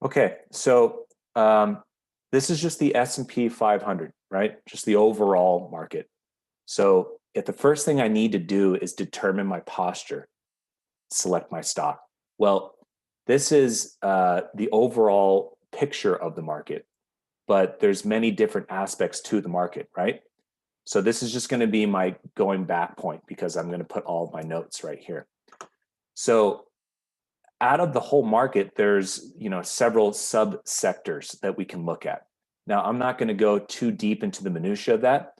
Okay, so this is just the S&P 500, right? Just the overall market. So if the first thing I need to do is determine my posture, select my stock. Well, this is the overall picture of the market, but there's many different aspects to the market, right? So this is just going to be my going back point because I'm going to put all of my notes right here. So out of the whole market, there's several subsectors that we can look at. Now, I'm not going to go too deep into the minutia of that,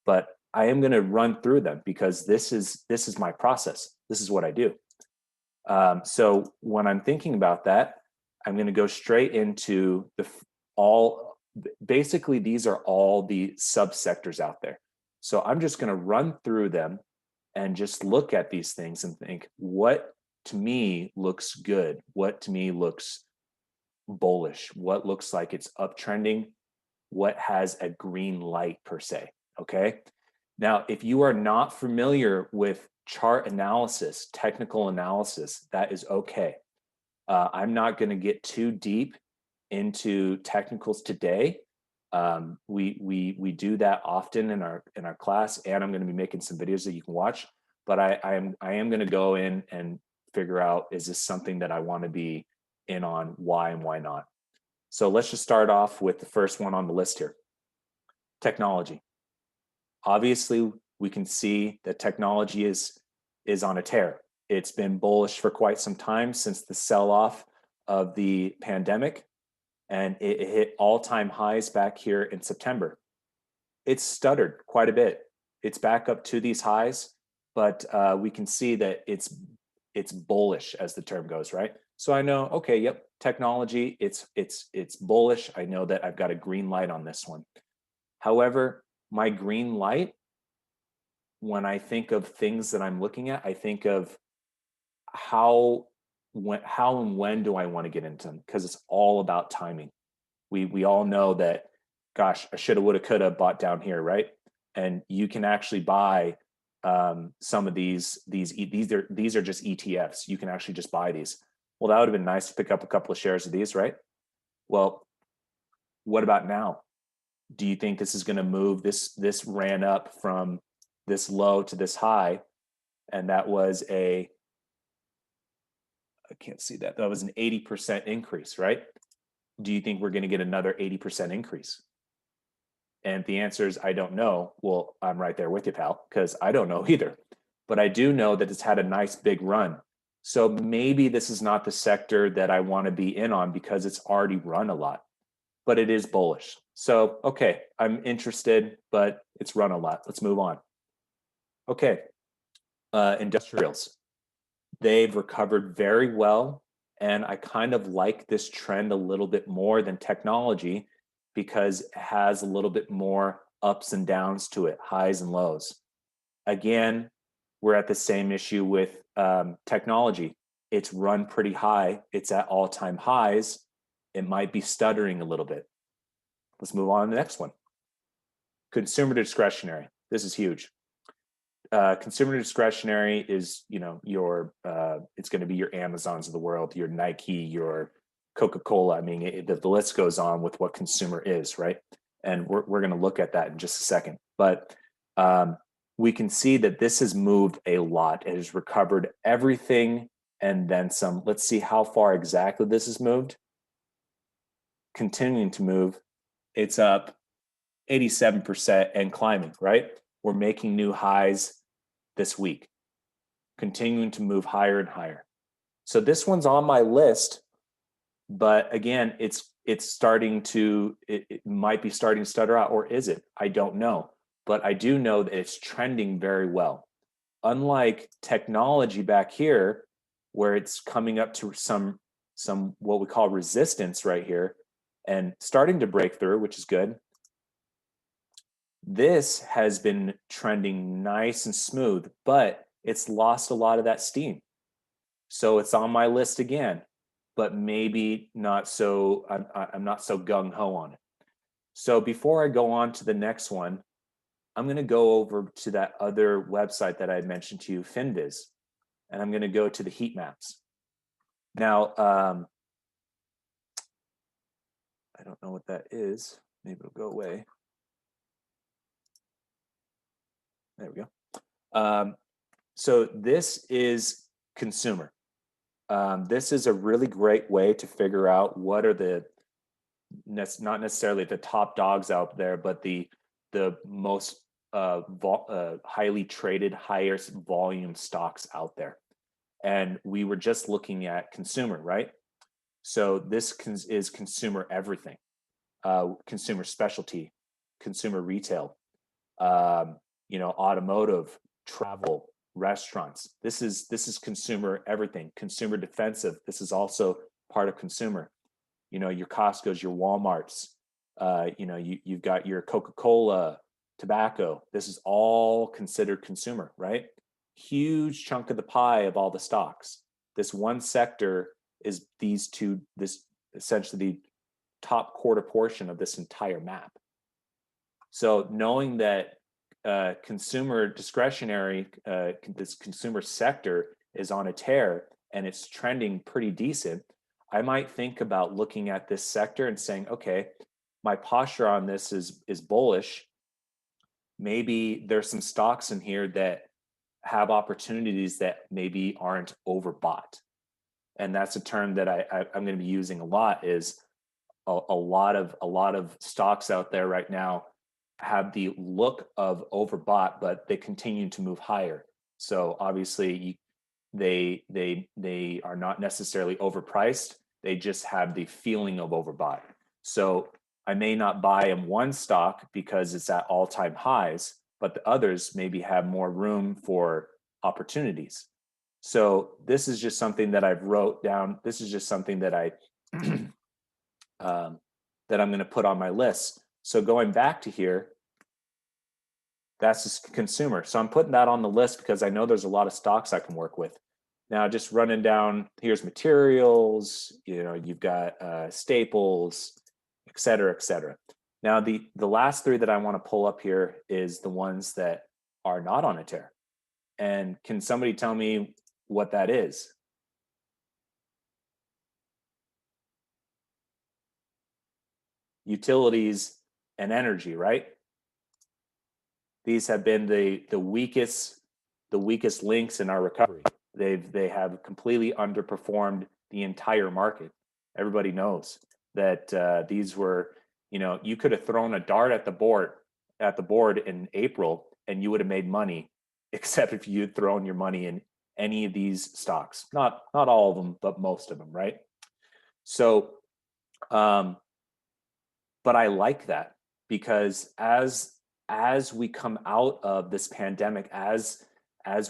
but I am going to run through them because this is my process. This is what I do. So when I'm thinking about that, I'm going to go straight into all. Basically, these are all the subsectors out there. So I'm just going to run through them and just look at these things and think, what to me looks good? What to me looks bullish? What looks like it's uptrending? What has a green light per se? Okay. Now, if you are not familiar with chart analysis, technical analysis, that is okay. I'm not going to get too deep into technicals today. We do that often in our class, and I'm going to be making some videos that you can watch. But I am going to go in and figure out, is this something that I want to be in on? Why and why not? So let's just start off with the first one on the list here. Technology. Obviously, we can see that technology is on a tear. It's been bullish for quite some time since the sell-off of the pandemic, and it hit all-time highs back here in September. It's stuttered quite a bit. It's back up to these highs, but we can see that it's bullish, as the term goes, right? So I know, okay, yep, technology, it's bullish. I know that I've got a green light on this one. However, my green light, when I think of things that I'm looking at, I think of how and when do I want to get into them, because it's all about timing. We all know that, gosh, I shoulda, woulda, coulda bought down here, right? And you can actually buy some of these are just ETFs. You can actually just buy these. Well, that would have been nice to pick up a couple of shares of these, right? Well, what about now? Do you think this is going to move? This ran up from this low to this high, and that was I can't see that. That was an 80% increase, right? Do you think we're going to get another 80% increase? And the answer is, I don't know. Well, I'm right there with you, pal, because I don't know either. But I do know that it's had a nice big run. So maybe this is not the sector that I want to be in on because it's already run a lot, but it is bullish. So, okay, I'm interested, but it's run a lot. Let's move on. Okay, industrials. They've recovered very well. And I kind of like this trend a little bit more than technology because it has a little bit more ups and downs to it, highs and lows. Again, we're at the same issue with technology. It's run pretty high. It's at all-time highs. It might be stuttering a little bit. Let's move on to the next one. Consumer discretionary. This is huge. Consumer discretionary is, your it's going to be your Amazons of the world, your Nike, your Coca-Cola. I mean, the list goes on with what consumer is, right? And we're going to look at that in just a second. But we can see that this has moved a lot. It has recovered everything and then some. Let's see how far exactly this has moved. Continuing to move. It's up 87% and climbing, right? We're making new highs this week, continuing to move higher and higher. So this one's on my list, but again, it might be starting to stutter out, or is it? I don't know, but I do know that it's trending very well. Unlike technology back here, where it's coming up to some what we call resistance right here and starting to break through, which is good. This has been trending nice and smooth, but it's lost a lot of that steam. So it's on my list again, but maybe not so, I'm not so gung-ho on it. So before I go on to the next one, I'm going to go over to that other website that I mentioned to you, Finviz, and I'm going to go to the heat maps. Now, I don't know what that is. Maybe it'll go away. There we go. So this is consumer. This is a really great way to figure out what are the not necessarily the top dogs out there, but the most highly traded, highest volume stocks out there. And we were just looking at consumer, right? So this is consumer everything, consumer specialty, consumer retail, automotive, travel, restaurants. This is consumer everything. Consumer defensive. This is also part of consumer. Your Costco's, your Walmarts. You've got your Coca-Cola, tobacco. This is all considered consumer, right? Huge chunk of the pie of all the stocks. This one sector is this essentially the top quarter portion of this entire map. So knowing that consumer discretionary, this consumer sector is on a tear and it's trending pretty decent, I might think about looking at this sector and saying, okay, my posture on this is bullish. Maybe there's some stocks in here that have opportunities that maybe aren't overbought. And that's a term that I'm going to be using a lot. Is a lot of stocks out there right now have the look of overbought, but they continue to move higher. So obviously they are not necessarily overpriced. They just have the feeling of overbought. So I may not buy in one stock because it's at all-time highs, but the others maybe have more room for opportunities. So this is just something that I've wrote down. This is just something that that I'm going to put on my list. So going back to here, that's just consumer. So I'm putting that on the list because I know there's a lot of stocks I can work with. Now, just running down, here's materials, you've got staples, et cetera, et cetera. Now, the last three that I want to pull up here is the ones that are not on a tear. And can somebody tell me what that is? Utilities and energy, right? These have been the weakest links in our recovery. They have completely underperformed the entire market. Everybody knows that these were, you could have thrown a dart at the board in April and you would have made money, except if you had thrown your money in any of these stocks. Not all of them, but most of them, right? So, but I like that because as we come out of this pandemic, as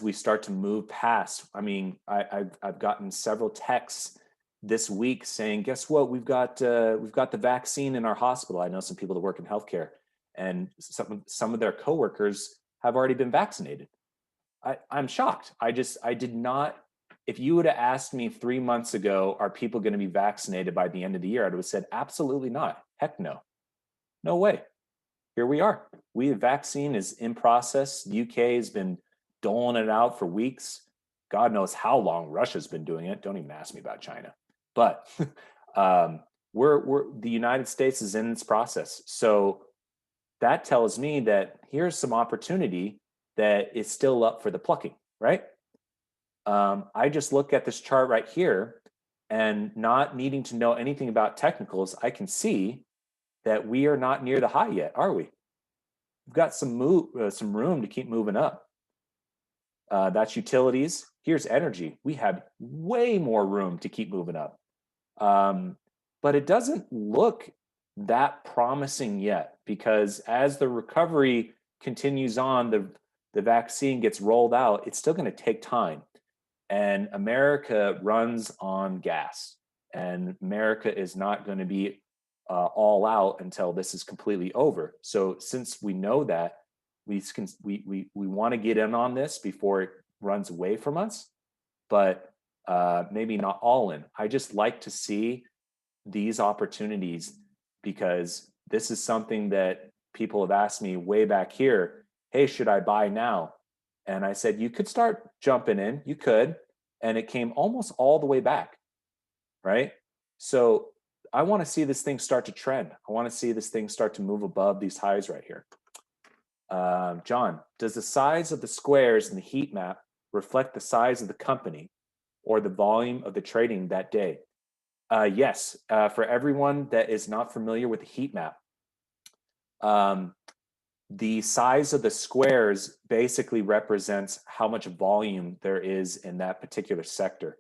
we start to move past, I mean, I've gotten several texts this week saying, guess what? We've got the vaccine in our hospital. I know some people that work in healthcare, and some of their coworkers have already been vaccinated. I'm shocked. I did not. If you would have asked me 3 months ago, are people going to be vaccinated by the end of the year? I would have said, absolutely not. Heck no. No way. Here we are. Vaccine is in process. The UK has been doling it out for weeks. God knows how long Russia's been doing it. Don't even ask me about China. But the United States is in its process. So that tells me that here's some opportunity that is still up for the plucking, right? I just look at this chart right here, and not needing to know anything about technicals, I can see that we are not near the high yet, are we? We've got some room to keep moving up. That's utilities. Here's energy. We have way more room to keep moving up. But it doesn't look that promising yet, because as the recovery continues on, the vaccine gets rolled out, it's still going to take time. And America runs on gas, and America is not going to be all out until this is completely over. So since we know that, we want to get in on this before it runs away from us, but maybe not all in. I just like to see these opportunities, because this is something that people have asked me way back here. Hey, should I buy now? And I said, you could start jumping in, you could. And it came almost all the way back, right? So I want to see this thing start to trend. I want to see this thing start to move above these highs right here. John, does the size of the squares in the heat map reflect the size of the company or the volume of the trading that day? Yes, for everyone that is not familiar with the heat map, the size of the squares basically represents how much volume there is in that particular sector.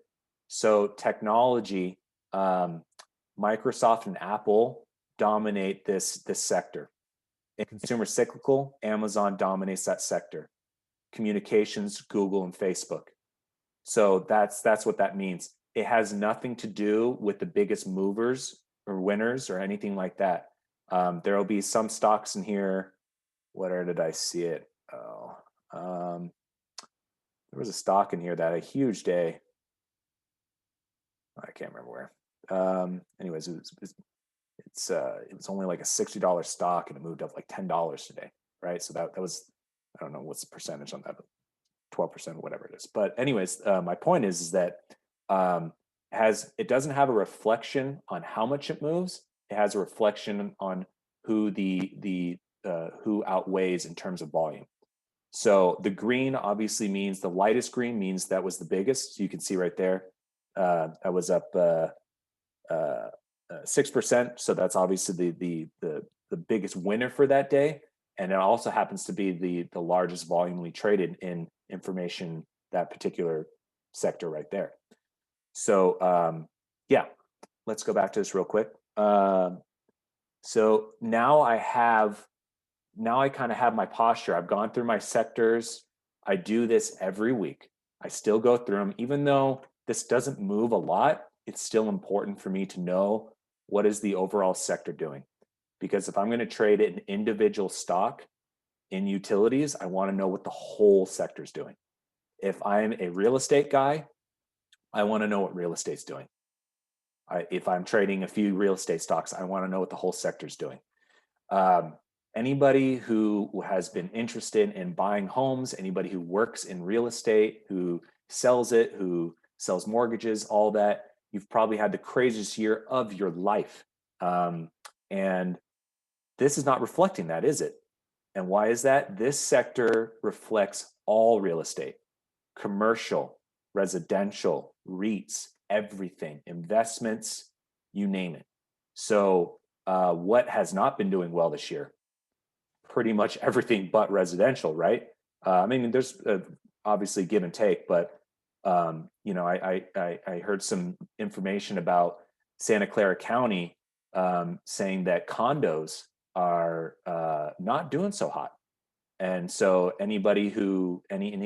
So technology, Microsoft and Apple dominate this sector. In consumer cyclical, Amazon dominates that sector. Communications, Google and Facebook. So that's what that means. It has nothing to do with the biggest movers or winners or anything like that. There will be some stocks in here. Where did I see it? Oh, there was a stock in here that had a huge day. I can't remember where. Anyways, it was only like a $60 stock and it moved up like $10 today, right? So that was, I don't know what's the percentage on that, but 12%, whatever it is. But anyways, my point is that it doesn't have a reflection on how much it moves. It has a reflection on who who outweighs in terms of volume. So the green obviously means the lightest green means that was the biggest. So you can see right there, that was up 6%. So that's obviously the biggest winner for that day. And it also happens to be the largest volumely traded in information, that particular sector right there. So yeah, let's go back to this real quick. So now I kind of have my posture. I've gone through my sectors. I do this every week. I still go through them, even though this doesn't move a lot. It's still important for me to know what is the overall sector doing. Because if I'm going to trade an individual stock in utilities, I want to know what the whole sector is doing. If I'm a real estate guy, I want to know what real estate's doing. If I'm trading a few real estate stocks, I want to know what the whole sector is doing. Anybody who has been interested in buying homes, anybody who works in real estate, who sells it, who sells mortgages, all that, you've probably had the craziest year of your life. And this is not reflecting that, is it? And why is that? This sector reflects all real estate, commercial, residential, REITs, everything, investments, you name it. So what has not been doing well this year? Pretty much everything but residential, right? I mean, there's obviously give and take, but I heard some information about Santa Clara County saying that condos are not doing so hot. And so any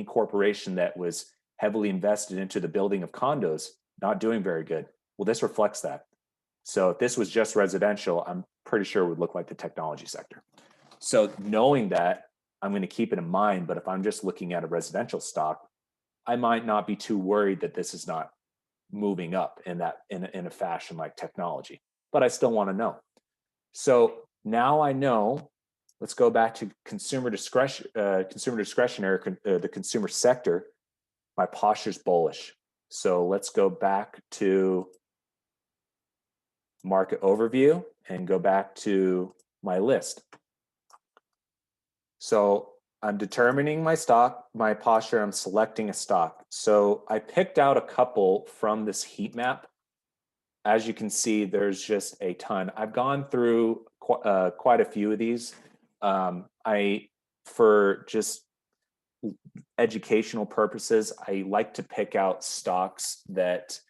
corporation that was heavily invested into the building of condos, not doing very good. Well, this reflects that. So if this was just residential, I'm pretty sure it would look like the technology sector. So knowing that, I'm going to keep it in mind. But if I'm just looking at a residential stock, I might not be too worried that this is not moving up in a fashion like technology. But I still want to know. So now I know. Let's go back to consumer discretionary, the consumer sector. My posture's bullish. So let's go back to market overview and go back to my list. So I'm determining my stock, my posture, I'm selecting a stock. So I picked out a couple from this heat map. As you can see, there's just a ton. I've gone through quite a few of these. For just educational purposes, I like to pick out stocks that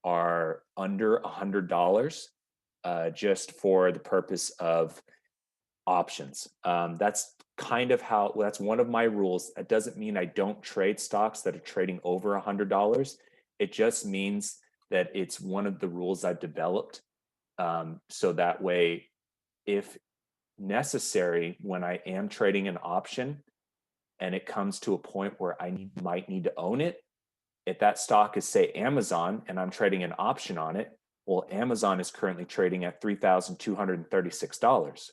are under $100, just for the purpose of options. That's one of my rules. That doesn't mean I don't trade stocks that are trading over $100. It just means that it's one of the rules I've developed. So that way, if necessary, when I am trading an option and it comes to a point where I might need to own it, if that stock is, say, Amazon, and I'm trading an option on it, well, Amazon is currently trading at $3,236.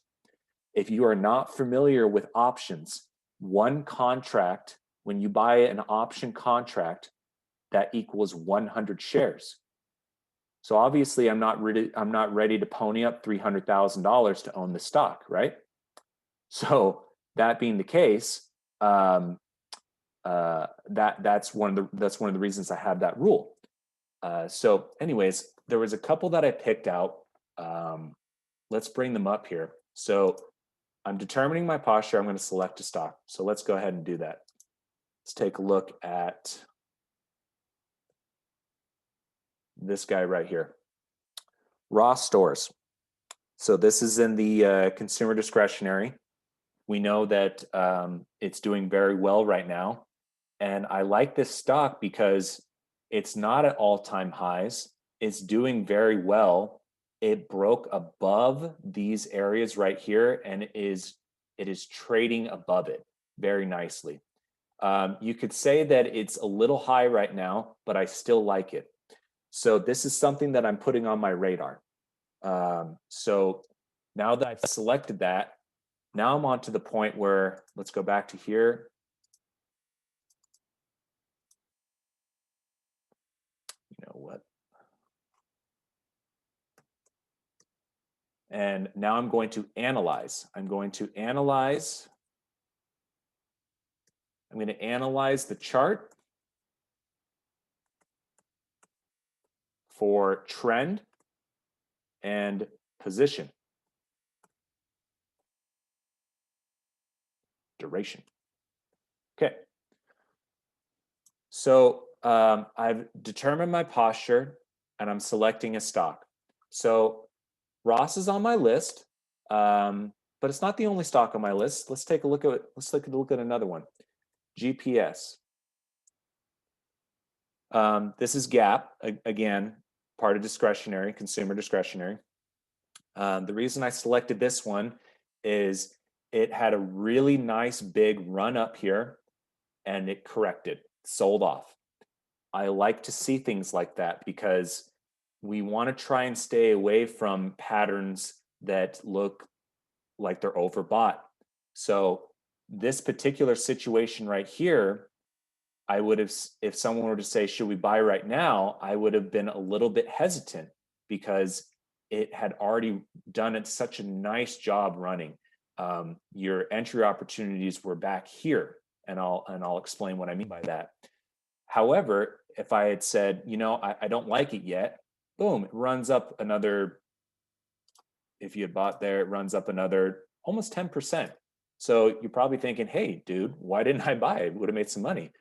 If you are not familiar with options, one contract, when you buy an option contract, that equals 100 shares. So obviously I'm not ready to pony up $300,000 to own the stock, right? So that being the case, that's one of the reasons I have that rule. So anyways, there was a couple that I picked out. Let's bring them up here. So I'm determining my posture. I'm going to select a stock. So let's go ahead and do that. Let's take a look at this guy right here, Ross Stores. So this is in the consumer discretionary. We know that it's doing very well right now. And I like this stock because it's not at all-time highs. It's doing very well. It broke above these areas right here, and it is trading above it very nicely. You could say that it's a little high right now, but I still like it. So this is something that I'm putting on my radar. So now that I've selected that, now I'm on to the point where, let's go back to here. You know what? And now I'm going to analyze. I'm going to analyze the chart for trend and position. Duration. Okay. So I've determined my posture and I'm selecting a stock. So Ross is on my list, but it's not the only stock on my list. Let's take a look at another one. GPS. This is Gap, again, part of discretionary, consumer discretionary. The reason I selected this one is it had a really nice big run up here and it corrected, sold off. I like to see things like that because we want to try and stay away from patterns that look like they're overbought. So this particular situation right here, I would have, if someone were to say, should we buy right now? I would have been a little bit hesitant because it had already done it such a nice job running. Your entry opportunities were back here, and I'll explain what I mean by that. However, if I had said, I don't like it yet, boom, it runs up another. If you had bought there, it runs up another almost 10%. So you're probably thinking, hey, dude, why didn't I buy it? Would have made some money.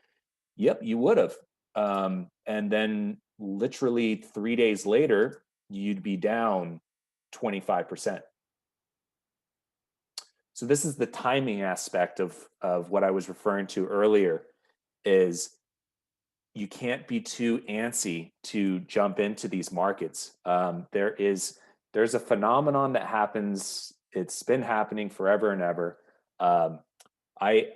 Yep, you would have. And then literally 3 days later, you'd be down 25%. So this is the timing aspect of what I was referring to earlier, is you can't be too antsy to jump into these markets. There's a phenomenon that happens. It's been happening forever and ever. I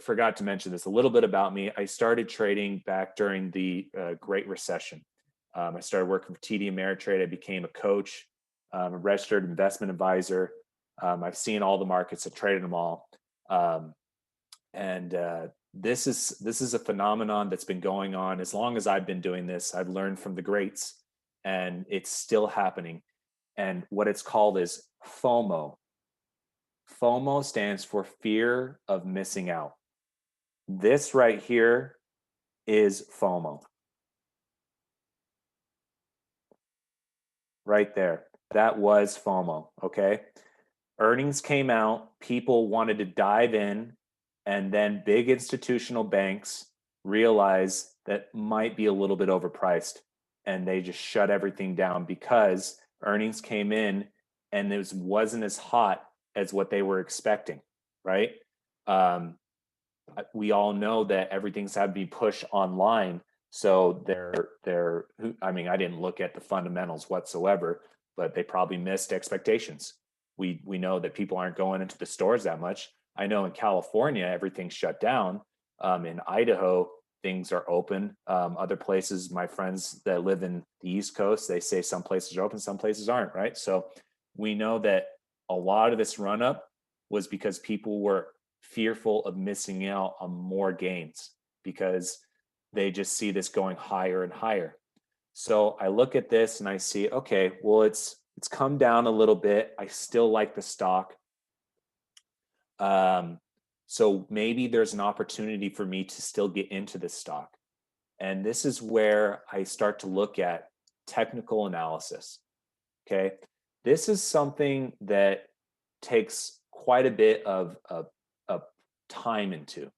forgot to mention this a little bit about me. I started trading back during the Great Recession. I started working for TD Ameritrade. I became a coach, a registered investment advisor. I've seen all the markets. I've traded them all. This is a phenomenon that's been going on as long as I've been doing this. I've learned from the greats, and it's still happening. And what it's called is FOMO. FOMO stands for fear of missing out. This right here is FOMO. Right there. That was FOMO, okay? Earnings came out, people wanted to dive in, and then big institutional banks realize that might be a little bit overpriced, and they just shut everything down because earnings came in and it wasn't as hot as what they were expecting, right? We all know that everything's had to be pushed online. So I didn't look at the fundamentals whatsoever, but they probably missed expectations. We know that people aren't going into the stores that much. I know in California, everything's shut down. In Idaho, things are open. Other places, my friends that live in the East Coast, they say some places are open, some places aren't, right? So we know that a lot of this run up was because people were fearful of missing out on more gains because they just see this going higher and higher. So I look at this and I see, okay, well, it's come down a little bit. I still like the stock. So maybe there's an opportunity for me to still get into this stock. And this is where I start to look at technical analysis. Okay. This is something that takes quite a bit of time into.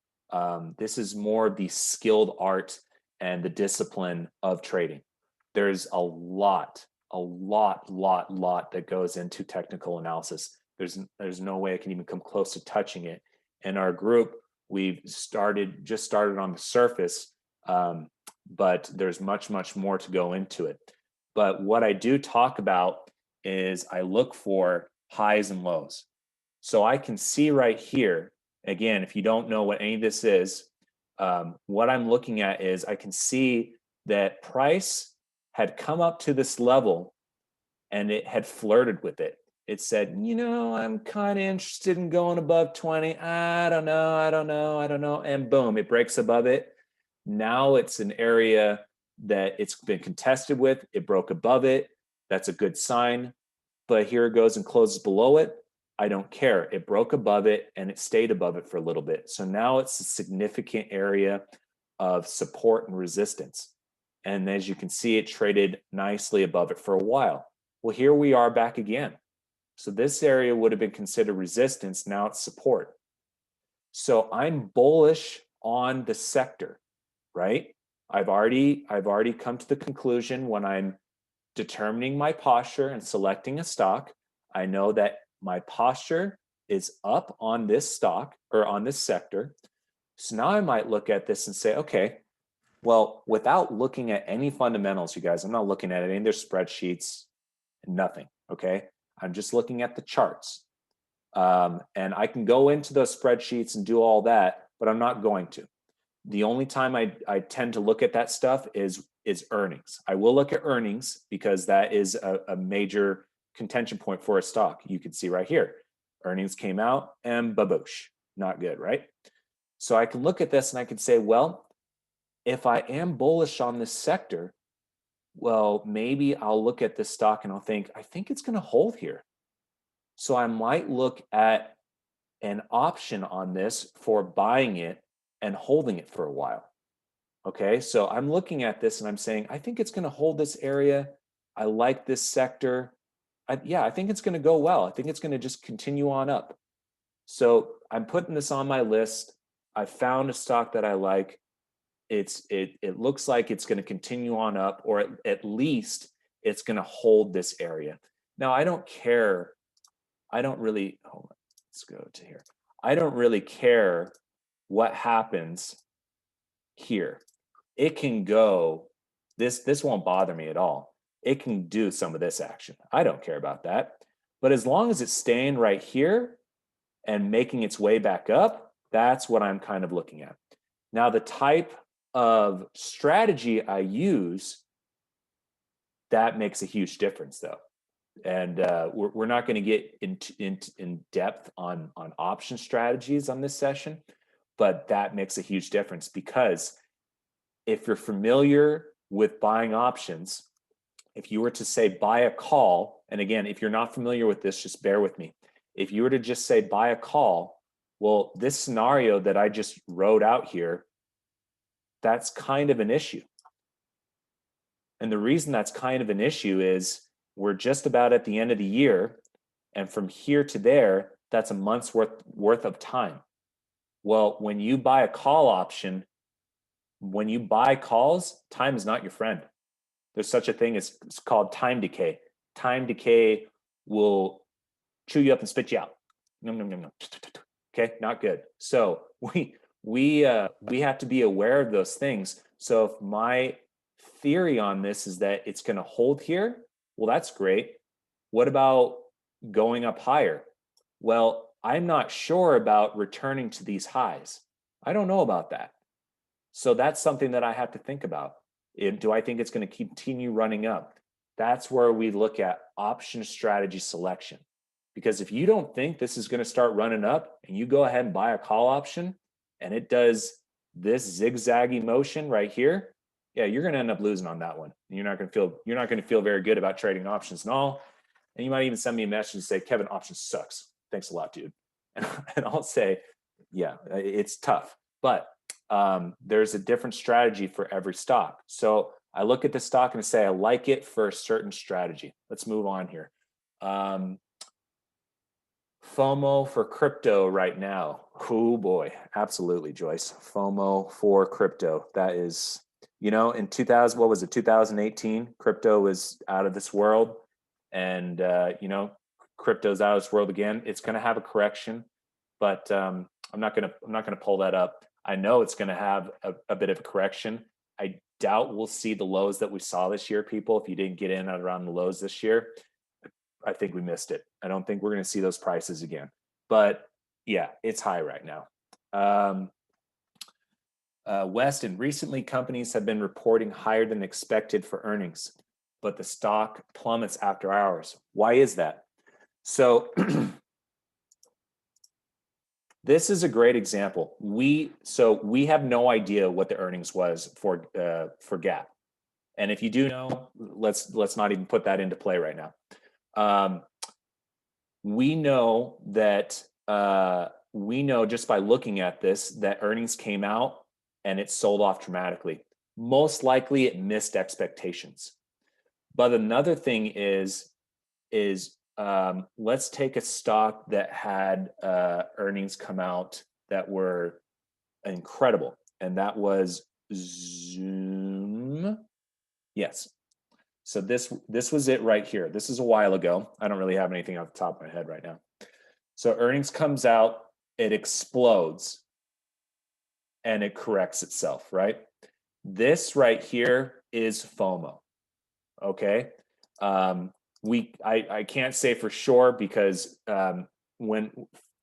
This is more the skilled art and the discipline of trading. There's a lot that goes into technical analysis. There's no way I can even come close to touching it. In our group, we've just started on the surface, but there's much more to go into it. But what I do talk about is I look for highs and lows. So I can see right here, again, if you don't know what any of this is, what I'm looking at is I can see that price had come up to this level and it had flirted with it. It said, you know, I'm kind of interested in going above 20. I don't know. And boom, it breaks above it. Now it's an area that it's been contested with. It broke above it. That's a good sign. But here it goes and closes below it. I don't care. It broke above it and it stayed above it for a little bit. So now it's a significant area of support and resistance. And as you can see, it traded nicely above it for a while. Well, here we are back again. So this area would have been considered resistance. Now it's support. So I'm bullish on the sector, right? I've already come to the conclusion when I'm determining my posture and selecting a stock. I know that my posture is up on this stock or on this sector. So now I might look at this and say, okay, well, without looking at any fundamentals, you guys, I'm not looking at any of their spreadsheets, nothing, okay? I'm just looking at the charts. And I can go into those spreadsheets and do all that, but I'm not going to. The only time I tend to look at that stuff is earnings. I will look at earnings because that is a major contention point for a stock. You can see right here, earnings came out and baboosh, not good, right? So I can look at this and I can say, well, if I am bullish on this sector, well, maybe I'll look at this stock and I'll think, I think it's going to hold here. So I might look at an option on this for buying it and holding it for a while. Okay, so I'm looking at this and I'm saying, I think it's going to hold this area. I like this sector. I think it's going to go well. I think it's going to just continue on up. So I'm putting this on my list. I found a stock that I like. It looks like it's going to continue on up, or at least it's going to hold this area. Now I don't care. I don't really. Hold on, let's go to here. I don't really care what happens here. It can go. This won't bother me at all. It can do some of this action. I don't care about that. But as long as it's staying right here and making its way back up, that's what I'm kind of looking at. Now, the type of strategy I use, that makes a huge difference though. And we're not going to get in depth on option strategies on this session, but that makes a huge difference because if you're familiar with buying options, if you were to say buy a call, and again, if you're not familiar with this, just bear with me. If you were to just say buy a call, well, this scenario that I just wrote out here, that's kind of an issue. And the reason that's kind of an issue is we're just about at the end of the year, and from here to there, that's a month's worth of time. Well, when you buy a call option, when you buy calls, time is not your friend. There's such a thing as it's called time decay. Time decay will chew you up and spit you out. No. Okay, not good. So we have to be aware of those things. So if my theory on this is that it's going to hold here, well, that's great. What about going up higher? Well, I'm not sure about returning to these highs. I don't know about that. So that's something that I have to think about. Do I think it's going to continue running up? That's where we look at option strategy selection. Because if you don't think this is going to start running up and you go ahead and buy a call option and it does this zigzaggy motion right here, yeah, you're going to end up losing on that one. You're not going to feel very good about trading options and all. And you might even send me a message and say, Kevin, options sucks. Thanks a lot, dude. And I'll say, yeah, it's tough, but there's a different strategy for every stock. So I look at the stock and I say, I like it for a certain strategy. Let's move on here. FOMO for crypto right now. Oh boy, absolutely, Joyce. FOMO for crypto. That is, in 2000, what was it, 2018? Crypto was out of this world, and crypto's out of this world again. It's going to have a correction, but I'm not going to pull that up. I know it's going to have a bit of a correction. I doubt we'll see the lows that we saw this year, people. If you didn't get in around the lows this year, I think we missed it. I don't think we're going to see those prices again. But yeah, it's high right now. Weston, recently companies have been reporting higher than expected for earnings, but the stock plummets after hours. Why is that? So this is a great example. We have no idea what the earnings was for Gap. And if you do know, let's not even put that into play right now. We know just by looking at this that earnings came out and it sold off dramatically. Most likely it missed expectations. But another thing is let's take a stock that had earnings come out that were incredible, and that was Zoom. Yes. So this was it right here. This is a while ago. I don't really have anything off the top of my head right now. So earnings comes out, it explodes, and it corrects itself, right? This right here is FOMO. Okay. I can't say for sure because when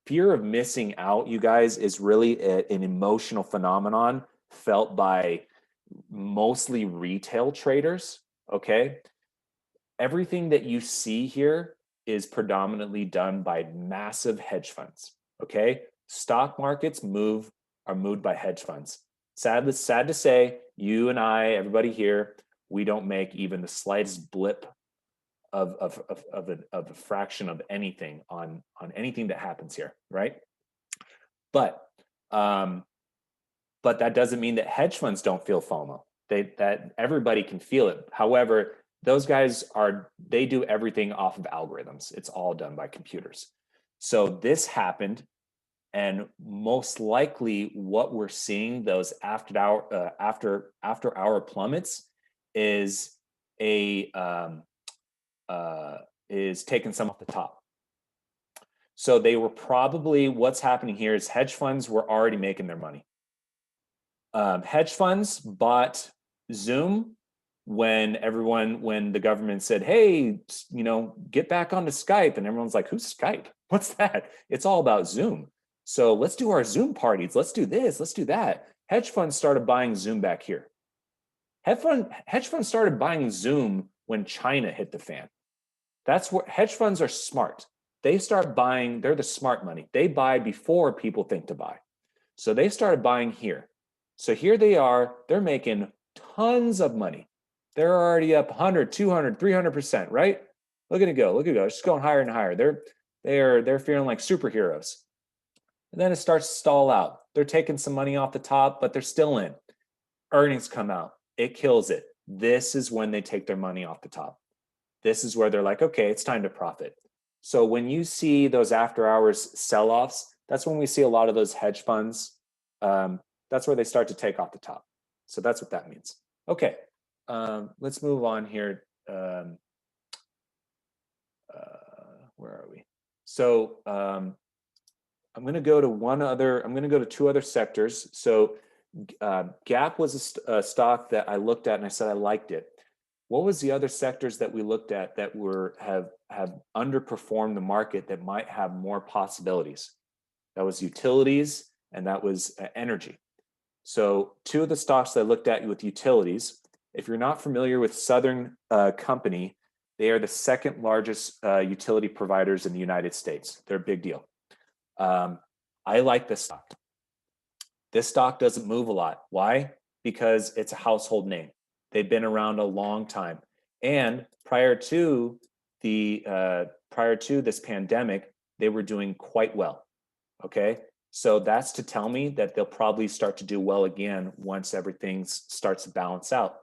fear of missing out, you guys, is really an emotional phenomenon felt by mostly retail traders. Okay. Everything that you see here is predominantly done by massive hedge funds. Okay. Stock markets are moved by hedge funds. Sad to say, you and I, everybody here, we don't make even the slightest blip of a fraction of anything on anything that happens here, right? But that doesn't mean that hedge funds don't feel FOMO. That everybody can feel it. However, those guys they do everything off of algorithms. It's all done by computers. So this happened, and most likely what we're seeing, those after hour plummets, is is taking some off the top. So they were probably, what's happening here is hedge funds were already making their money. Hedge funds bought Zoom when the government said, hey, get back onto Skype. And everyone's like, who's Skype? What's that? It's all about Zoom. So let's do our Zoom parties. Let's do this. Let's do that. Hedge funds started buying Zoom back here. Hedge funds started buying Zoom when China hit the fan. That's what hedge funds are smart. They start buying, they're the smart money. They buy before people think to buy. So they started buying here. So here they are, they're making tons of money. They're already up 100, 200, 300%, right? Look at it go, it's just going higher and higher. They're feeling like superheroes. And then it starts to stall out. They're taking some money off the top, but they're still in. Earnings come out, it kills it. This is when they take their money off the top. This is where they're like, okay, it's time to profit. So when you see those after hours sell-offs, that's when we see a lot of those hedge funds. That's where they start to take off the top. So that's what that means. Okay, let's move on here. Where are we? So I'm going to go to two other sectors. So Gap was a stock that I looked at and I said I liked it. What was the other sectors that we looked at that have underperformed the market that might have more possibilities? That was utilities and that was energy. So two of the stocks that I looked at with utilities, if you're not familiar with Southern Company, they are the second largest utility providers in the United States. They're a big deal. I like this stock. This stock doesn't move a lot. Why? Because it's a household name. They've been around a long time. And prior to this pandemic, they were doing quite well. Okay. So that's to tell me that they'll probably start to do well again once everything starts to balance out.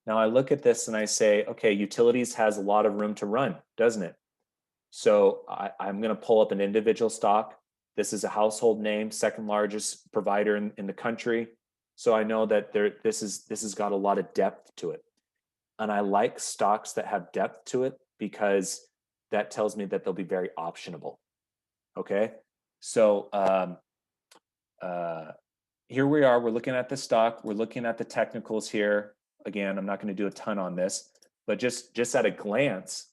Now I look at this and I say, okay, utilities has a lot of room to run, doesn't it? So I'm going to pull up an individual stock. This is a household name, second largest provider in the country. So I know that this has got a lot of depth to it. And I like stocks that have depth to it because that tells me that they'll be very optionable. Okay. So here we are, we're looking at the stock, we're looking at the technicals here. Again, I'm not going to do a ton on this, but just at a glance,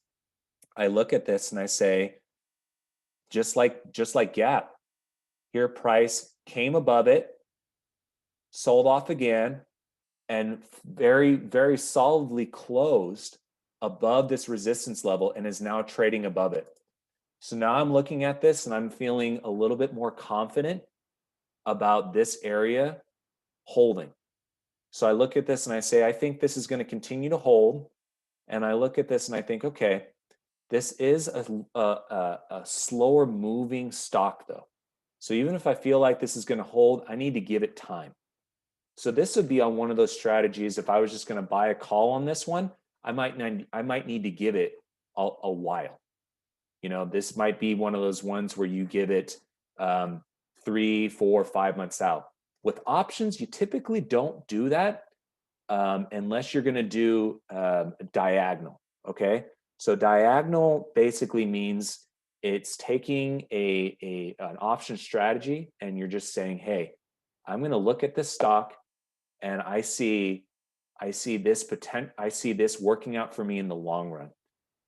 I look at this and I say, just like Gap, here price came above it, sold off again, and very, very solidly closed above this resistance level and is now trading above it. So now I'm looking at this and I'm feeling a little bit more confident about this area holding. So I look at this and I say, I think this is going to continue to hold. And I look at this and I think, okay, this is a slower moving stock though. So even if I feel like this is going to hold, I need to give it time. So this would be on one of those strategies. If I was just going to buy a call on this one, I might need to give it a while. You know, this might be one of those ones where you give it 3, 4, 5 months out. With options, you typically don't do that unless you're going to do diagonal. Okay, so diagonal basically means it's taking an option strategy and you're just saying, hey, I'm going to look at this stock and I see this working out for me in the long run.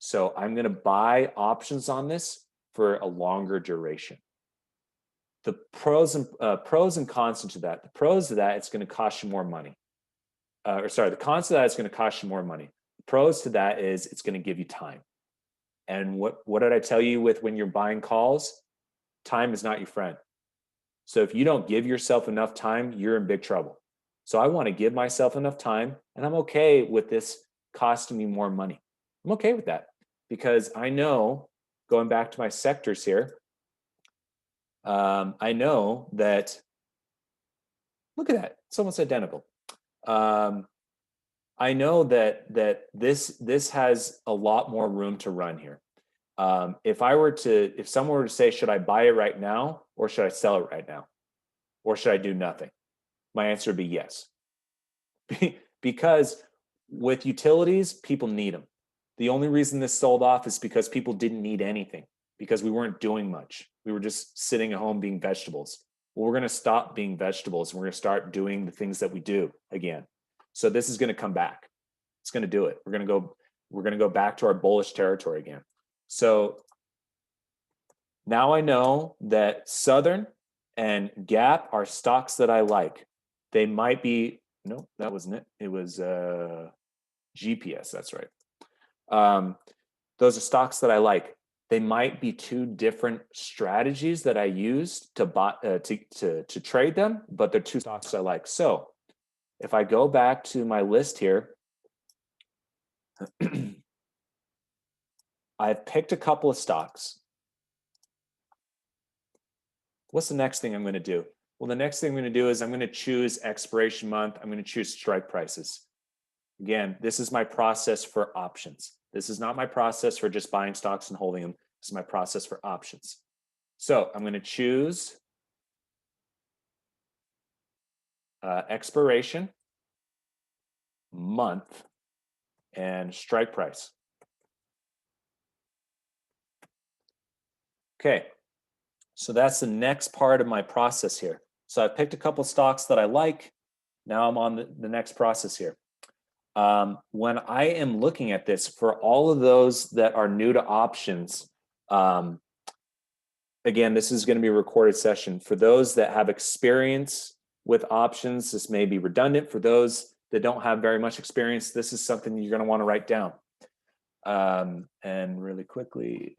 So I'm going to buy options on this for a longer duration. The pros and cons to that. The pros to that, it's going to cost you more money. The cons to that, it's going to cost you more money. The pros to that is it's going to give you time. And what did I tell you with when you're buying calls? Time is not your friend. So if you don't give yourself enough time, you're in big trouble. So I want to give myself enough time, and I'm okay with this costing me more money. I'm okay with that because I know, going back to my sectors here, I know that, look at that, it's almost identical. I know that this has a lot more room to run here. If someone were to say, should I buy it right now or should I sell it right now? Or should I do nothing? My answer would be yes. Because with utilities, people need them. The only reason this sold off is because people didn't need anything, because we weren't doing much. We were just sitting at home being vegetables. Well, we're going to stop being vegetables and we're going to start doing the things that we do again. So this is going to come back. It's going to do it. We're going to go back to our bullish territory again. So now I know that Southern and Gap are stocks that I like. They might be, no, that wasn't it. It was GPS. That's right. Those are stocks that I like. They might be two different strategies that I use to buy to trade them, but they're two stocks I like. So if I go back to my list here, I've picked a couple of stocks. What's the next thing I'm going to do? Well, the next thing I'm going to do is I'm going to choose expiration month. I'm going to choose strike prices. Again, this is my process for options. This is not my process for just buying stocks and holding them. This is my process for options. So I'm going to choose expiration, month, and strike price. Okay, so that's the next part of my process here. So I picked a couple stocks that I like. Now I'm on the next process here. When I am looking at this, for all of those that are new to options, again, this is going to be a recorded session. For those that have experience with options, this may be redundant. For those that don't have very much experience, this is something you're going to want to write down. And really quickly,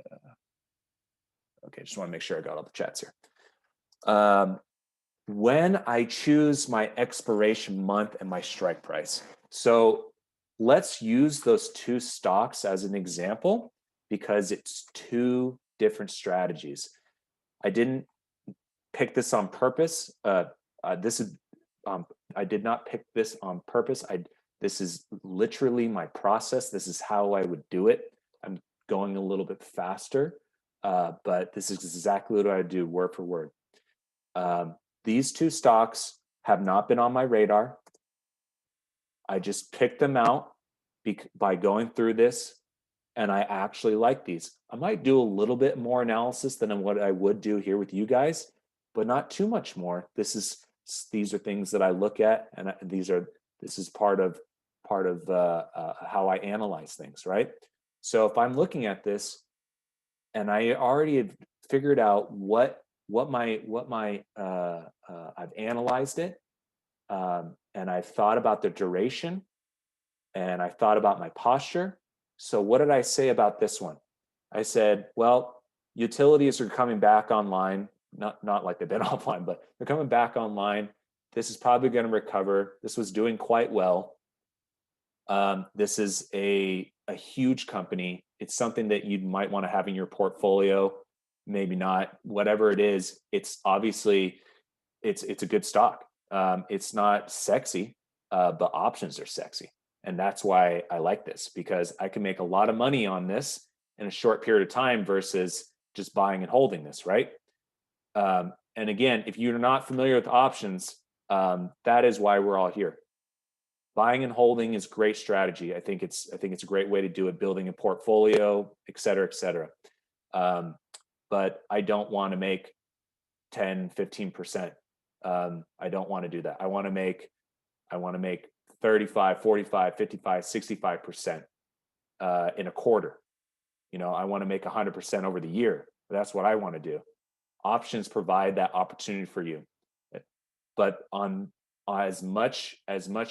okay, just want to make sure I got all the chats here. When I choose my expiration month and my strike price. So let's use those two stocks as an example because it's two different strategies. I didn't pick this on purpose. I did not pick this on purpose. This is literally my process. This is how I would do it. I'm going a little bit faster, but this is exactly what I would do word for word. These two stocks have not been on my radar. I just picked them out by going through this, and I actually like these. I might do a little bit more analysis than what I would do here with you guys, but not too much more. These are things that I look at, and this is part of how I analyze things, right? So if I'm looking at this, and I already have figured out what I've analyzed it, and I've thought about the duration, and I thought about my posture. So what did I say about this one? I said, well, utilities are coming back online. Not like they've been offline, but they're coming back online. This is probably going to recover. This was doing quite well. This is a huge company. It's something that you might want to have in your portfolio. Maybe not. Whatever it is, it's obviously it's a good stock. It's not sexy, but options are sexy, and that's why I like this, because I can make a lot of money on this in a short period of time versus just buying and holding this, right? And again, if you're not familiar with options, that is why we're all here. Buying and holding is great strategy. I think it's a great way to do it, building a portfolio, et cetera, et cetera. But I don't want to make 10, 15%. I don't want to do that. I want to make 35, 45, 55, 65% in a quarter. I want to make 100% over the year. That's what I want to do. Options provide that opportunity for you, but on as much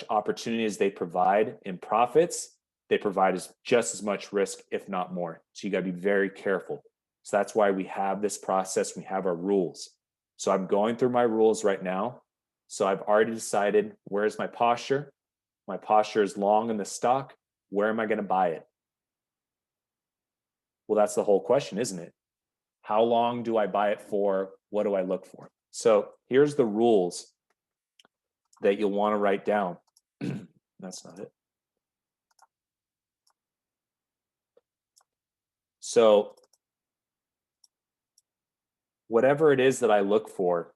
opportunity as they provide in profits, they provide just as much risk, if not more. So you got to be very careful. So that's why we have this process. We have our rules. So I'm going through my rules right now. So I've already decided, where's my posture? My posture is long in the stock. Where am I going to buy it? Well, that's the whole question, isn't it? How long do I buy it for? What do I look for? So here's the rules that you'll want to write down. That's not it. So whatever it is that I look for,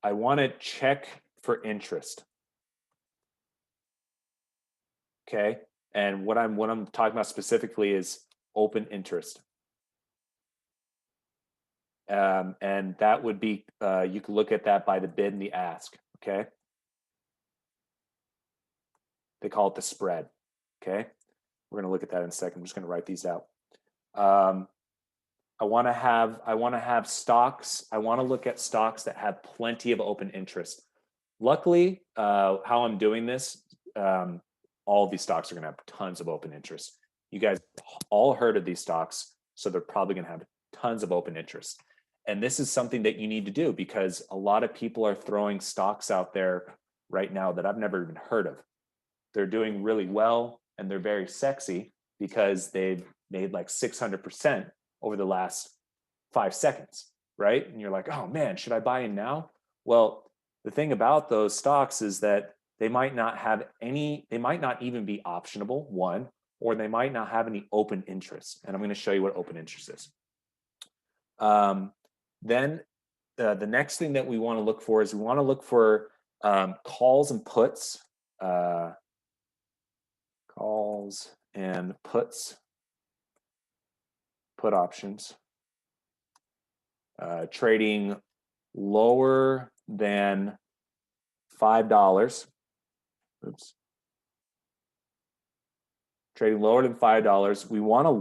I want to check for interest. Okay. And what I'm talking about specifically is open interest. And that would be, you can look at that by the bid and the ask. Okay. They call it the spread. Okay. We're going to look at that in a second. I'm just going to write these out. I want to have stocks. I want to look at stocks that have plenty of open interest. Luckily, how I'm doing this, all of these stocks are going to have tons of open interest. You guys all heard of these stocks, so they're probably going to have tons of open interest. And this is something that you need to do because a lot of people are throwing stocks out there right now that I've never even heard of. They're doing really well and they're very sexy because they've made like 600% over the last 5 seconds, right? And you're like, oh man, should I buy in now? Well, the thing about those stocks is that they might not even be optionable, one, or they might not have any open interest. And I'm going to show you what open interest is. Then the next thing that we want to look for is we want to look for calls and puts. Calls and puts, put options, trading lower than $5. Oops. Trading lower than $5. We want to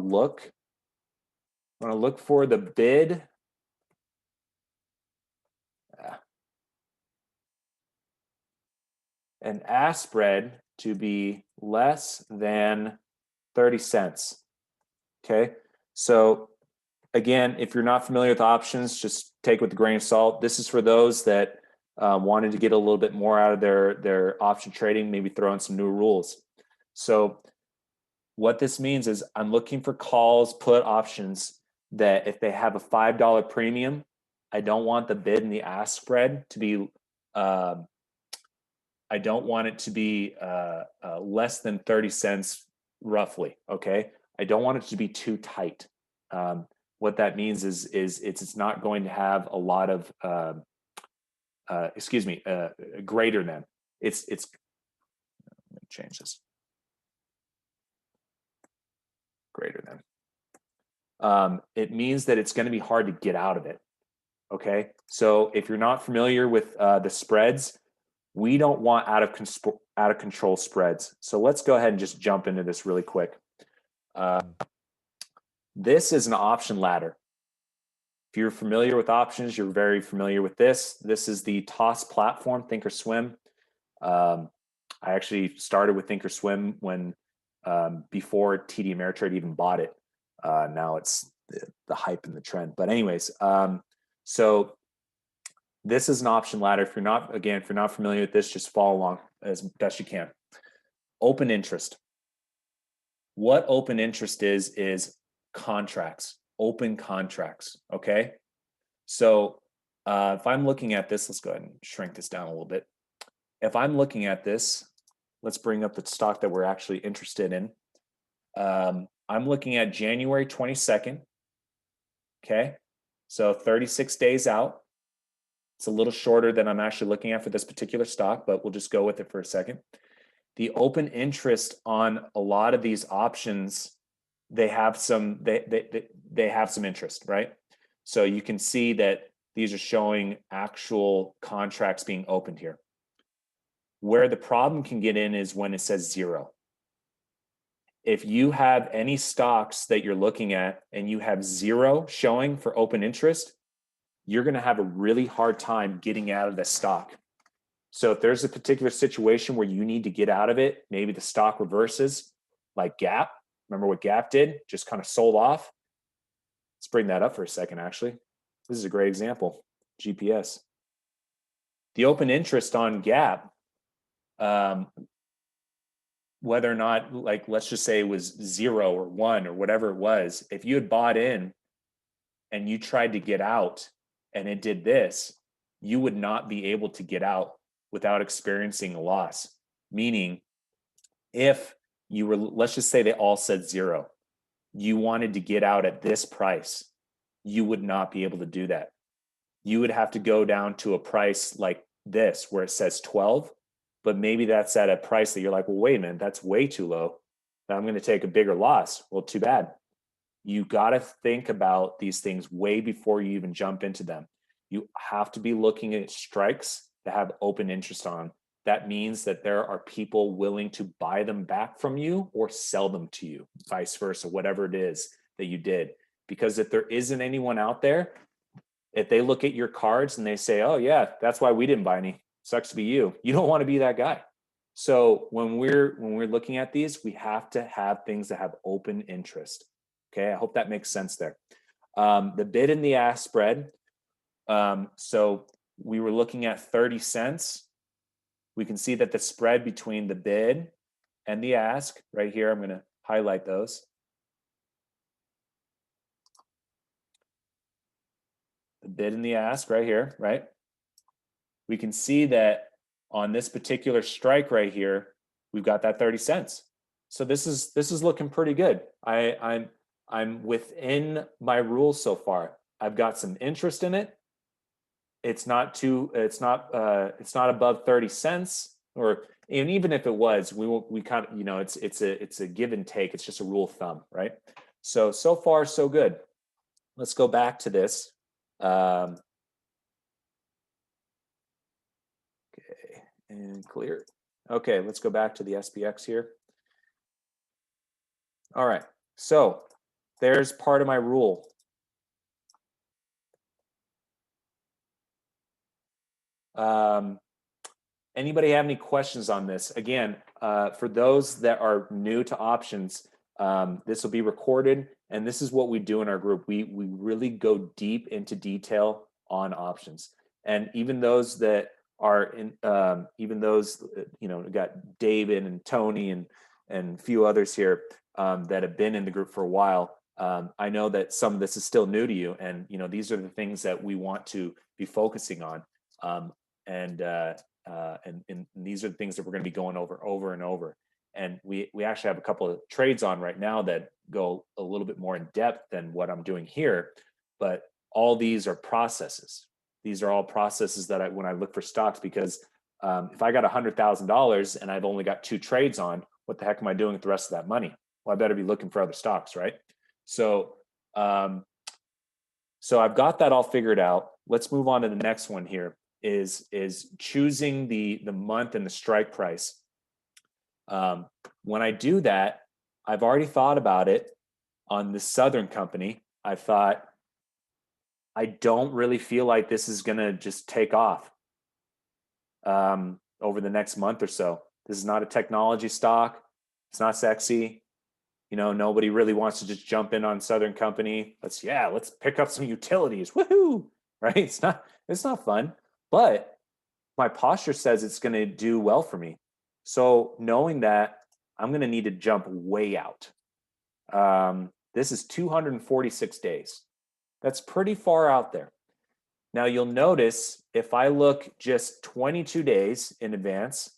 look for the bid. And ask spread to be less than 30 cents. Okay. So again, if you're not familiar with options, just take it with a grain of salt. This is for those that wanted to get a little bit more out of their option trading, maybe throw in some new rules. So what this means is I'm looking for calls, put options that if they have a $5 premium, I don't want the bid and the ask spread to be, I don't want it to be less than 30 cents roughly, okay? I don't want it to be too tight. What that means is it's not going to have a lot of, greater than. It's, let me change this. Greater than. It means that it's going to be hard to get out of it. Okay, so if you're not familiar with the spreads, we don't want out of control spreads. So let's go ahead and just jump into this really quick. This is an option ladder. If you're familiar with options, you're very familiar with this. This is the TOS platform, Thinkorswim. I actually started with Thinkorswim when before TD Ameritrade even bought it. Now it's the hype and the trend. But anyways, so this is an option ladder. If you're not familiar with this, just follow along as best you can. Open interest. What open interest is contracts, open contracts, okay? So if I'm looking at this, let's go ahead and shrink this down a little bit. If I'm looking at this, let's bring up the stock that we're actually interested in. I'm looking at January 22nd, okay? So 36 days out. It's a little shorter than I'm actually looking at for this particular stock, but we'll just go with it for a second. The open interest on a lot of these options, they have some they have some interest, right? So you can see that these are showing actual contracts being opened here. Where the problem can get in is when it says 0. If you have any stocks that you're looking at and you have 0 showing for open interest, you're going to have a really hard time getting out of the stock. So if there's a particular situation where you need to get out of it, maybe the stock reverses like Gap. Remember what Gap did? Just kind of sold off. Let's bring that up for a second, actually. This is a great example, GPS. The open interest on Gap, whether or not, like, let's just say it was 0 or 1 or whatever it was, if you had bought in and you tried to get out and it did this, you would not be able to get out without experiencing a loss. Meaning, if you were, let's just say they all said 0, you wanted to get out at this price, you would not be able to do that. You would have to go down to a price like this, where it says 12, but maybe that's at a price that you're like, well, wait a minute, that's way too low. I'm going to take a bigger loss. Well, too bad. You got to think about these things way before you even jump into them. You have to be looking at strikes that have open interest on. That means that there are people willing to buy them back from you or sell them to you, vice versa, whatever it is that you did. Because if there isn't anyone out there, if they look at your cards and they say, oh yeah, that's why we didn't buy any, sucks to be you. You don't want to be that guy. So when we're looking at these, we have to have things that have open interest. Okay, I hope that makes sense there. The bid and the ask spread. So we were looking at 30 cents. We can see that the spread between the bid and the ask right here, I'm going to highlight those. The bid and the ask right here, right? We can see that on this particular strike right here, we've got that 30 cents. So this is looking pretty good. I'm within my rules so far. I've got some interest in it. It's not above 30 cents, and even if it was, we kind of, it's a give and take. It's just a rule of thumb, right? So far so good. Let's go back to this. Okay, and clear. Okay, let's go back to the SPX here. All right, so there's part of my rule. Anybody have any questions on this? Again, for those that are new to options, this will be recorded, and this is what we do in our group. We really go deep into detail on options, and even those that are in, even those, we got David and Tony and and a few others here that have been in the group for a while, I know that some of this is still new to you, and these are the things that we want to be focusing on, and these are the things that we're going to be going over and over. And we actually have a couple of trades on right now that go a little bit more in depth than what I'm doing here, but all these are processes. These are all processes that when I look for stocks, because if I got $100,000 and I've only got 2 trades on, what the heck am I doing with the rest of that money? Well, I better be looking for other stocks, right? So, so I've got that all figured out. Let's move on to the next one here. Is choosing the month and the strike price. When I do that, I've already thought about it on the Southern company. I thought, I don't really feel like this is going to just take off over the next month or so. This is not a technology stock. It's not sexy. Nobody really wants to just jump in on Southern company. Let's pick up some utilities. Woohoo! Right? It's not fun, but my posture says it's going to do well for me. So knowing that, I'm going to need to jump way out. This is 246 days. That's pretty far out there. Now you'll notice if I look just 22 days in advance,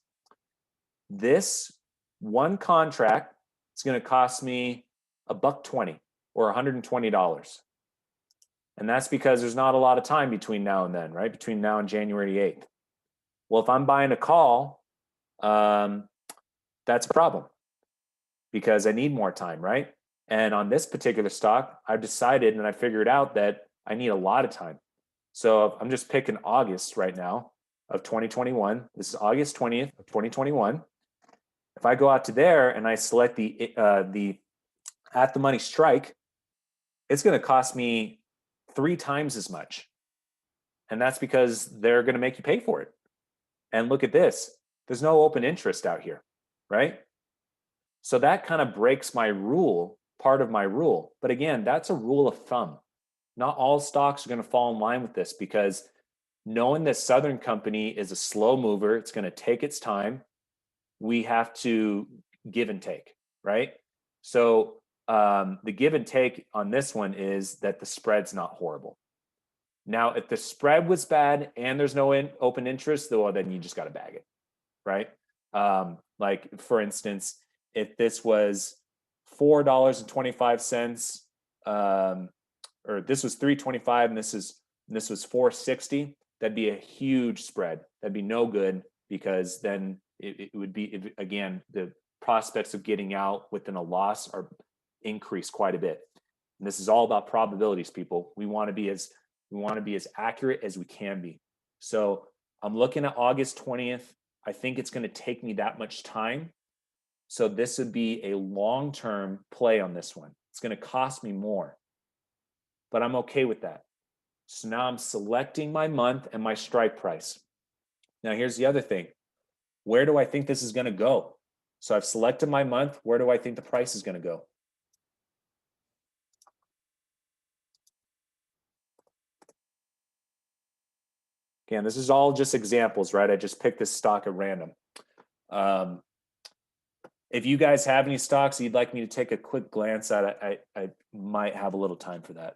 this one contract is going to cost me $1.20 or $120. And that's because there's not a lot of time between now and then, right? Between now and January 8th. Well, if I'm buying a call, that's a problem because I need more time, right? And on this particular stock, I've decided and I figured out that I need a lot of time. So I'm just picking August right now of 2021. This is August 20th of 2021. If I go out to there and I select the at the money strike, it's going to cost me 3 times as much. And that's because they're going to make you pay for it. And look at this. There's no open interest out here, right? So that kind of breaks my rule, part of my rule. But again, that's a rule of thumb. Not all stocks are going to fall in line with this because knowing that Southern Company is a slow mover, it's going to take its time. We have to give and take, right? So the give and take on this one is that the spread's not horrible. Now, if the spread was bad and there's no open interest, well, then you just got to bag it, right? Like for instance, if this was $4.25, or this was $3.25 and this was $4.60, that'd be a huge spread. That'd be no good because then it would be again, the prospects of getting out within a loss are increased quite a bit. And this is all about probabilities, people. We want to be as accurate as we can be. So I'm looking at August 20th. I think it's going to take me that much time. So this would be a long-term play on this one. It's going to cost me more, but I'm okay with that. So now I'm selecting my month and my strike price. Now here's the other thing. Where do I think this is going to go? So I've selected my month. Where do I think the price is going to go? Again, this is all just examples, right? I just picked this stock at random. If you guys have any stocks you'd like me to take a quick glance at, I might have a little time for that.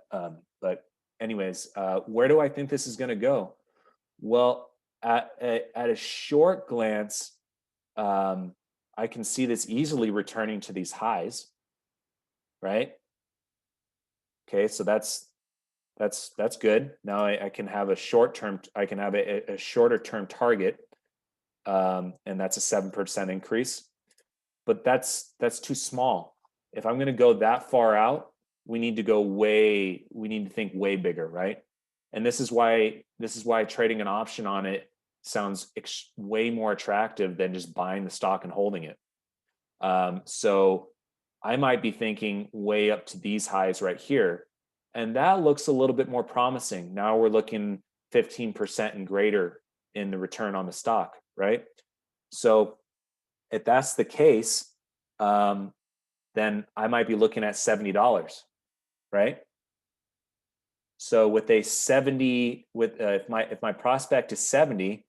But anyways, where do I think this is going to go? Well, at a short glance, I can see this easily returning to these highs, right? Okay, so that's good. Now I can have a short-term, I can have a shorter-term target, and that's a 7% increase. But that's too small. If I'm going to go that far out, we need to think way bigger, right? And this is why trading an option on it sounds way more attractive than just buying the stock and holding it. So I might be thinking way up to these highs right here. And that looks a little bit more promising. Now we're looking 15% and greater in the return on the stock, right? So if that's the case, then I might be looking at $70, right? So with a 70, if my prospect is 70,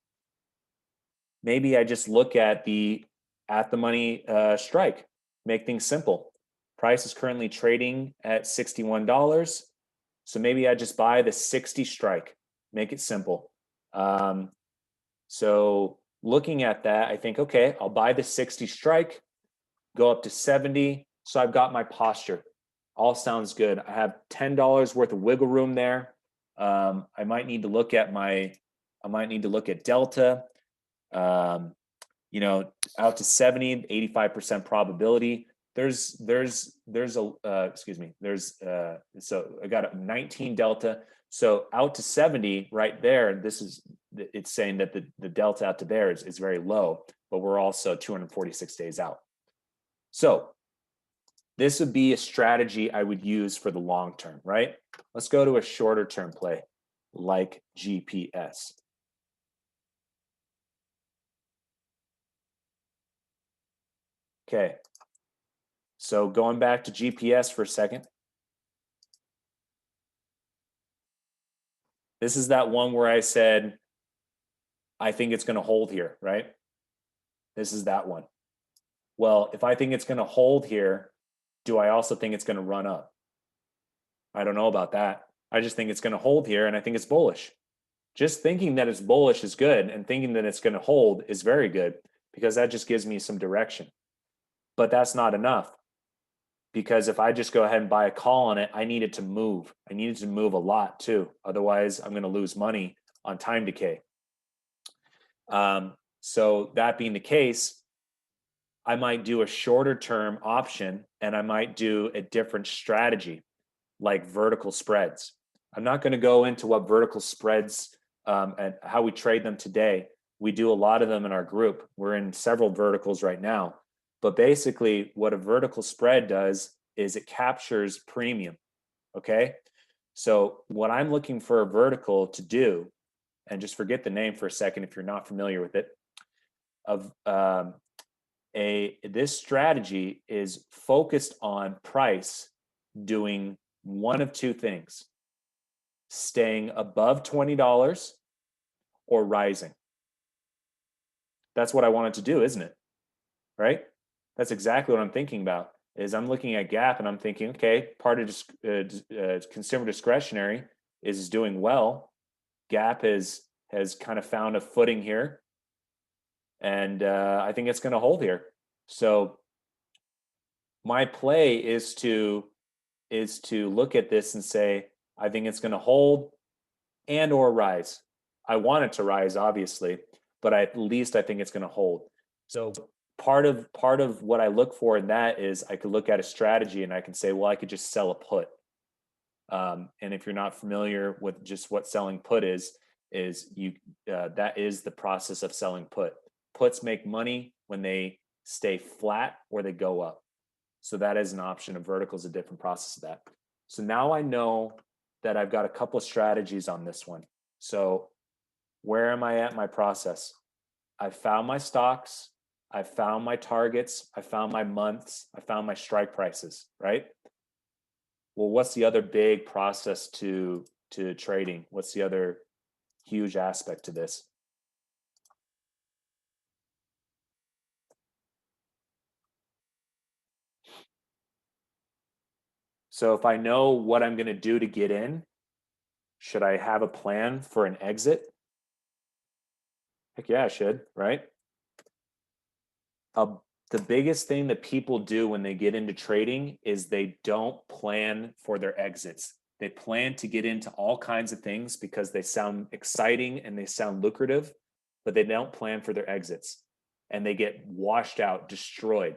maybe I just look at the money strike, make things simple. Price is currently trading at $61. So maybe I just buy the 60 strike, make it simple. So looking at that, I think, okay, I'll buy the 60 strike, go up to 70. So I've got my posture. All sounds good. I have $10 worth of wiggle room there. I might need to look at delta. Out to 70, 85% probability. So I got a 19 delta. So out to 70 right there, it's saying that the delta out to there is very low, but we're also 246 days out. So this would be a strategy I would use for the long term, right? Let's go to a shorter term play like GPS. Okay. So going back to GPS for a second. This is that one where I said, I think it's going to hold here, right? This is that one. Well, if I think it's going to hold here, do I also think it's going to run up? I don't know about that. I just think it's going to hold here, and I think it's bullish. Just thinking that it's bullish is good, and thinking that it's going to hold is very good, because that just gives me some direction. But that's not enough, because if I just go ahead and buy a call on it, I need it to move. I need it to move a lot too. Otherwise, I'm going to lose money on time decay. So that being the case, I might do a shorter term option, and I might do a different strategy like vertical spreads. I'm not going to go into what vertical spreads and how we trade them today. We do a lot of them in our group. We're in several verticals right now. But basically, what a vertical spread does is it captures premium. Okay. So what I'm looking for a vertical to do, and just forget the name for a second if you're not familiar with it, this strategy is focused on price doing one of two things: staying above $20 or rising. That's what I want it to do, isn't it? Right? That's exactly what I'm thinking about. Is I'm looking at gap and I'm thinking, okay, part of consumer discretionary is doing well. Gap has kind of found a footing here, and I think it's going to hold here. So my play is to look at this and say, I think it's going to hold and or rise. I want it to rise, obviously, but at least I think it's going to hold. So part of what I look for in that is I could look at a strategy and I can say, well, I could just sell a put. And if you're not familiar with just what selling put is that is the process of selling put. Puts make money when they stay flat or they go up. So that is an option. A vertical is a different process of that. So now I know that I've got a couple of strategies on this one. So where am I at in my process? I found my stocks. I found my targets. I found my months. I found my strike prices, right? Well, what's the other big process to trading? What's the other huge aspect to this? So if I know what I'm going to do to get in, should I have a plan for an exit? Heck yeah, I should, right? The biggest thing that people do when they get into trading is they don't plan for their exits. They plan to get into all kinds of things because they sound exciting and they sound lucrative, but they don't plan for their exits, and they get washed out, destroyed.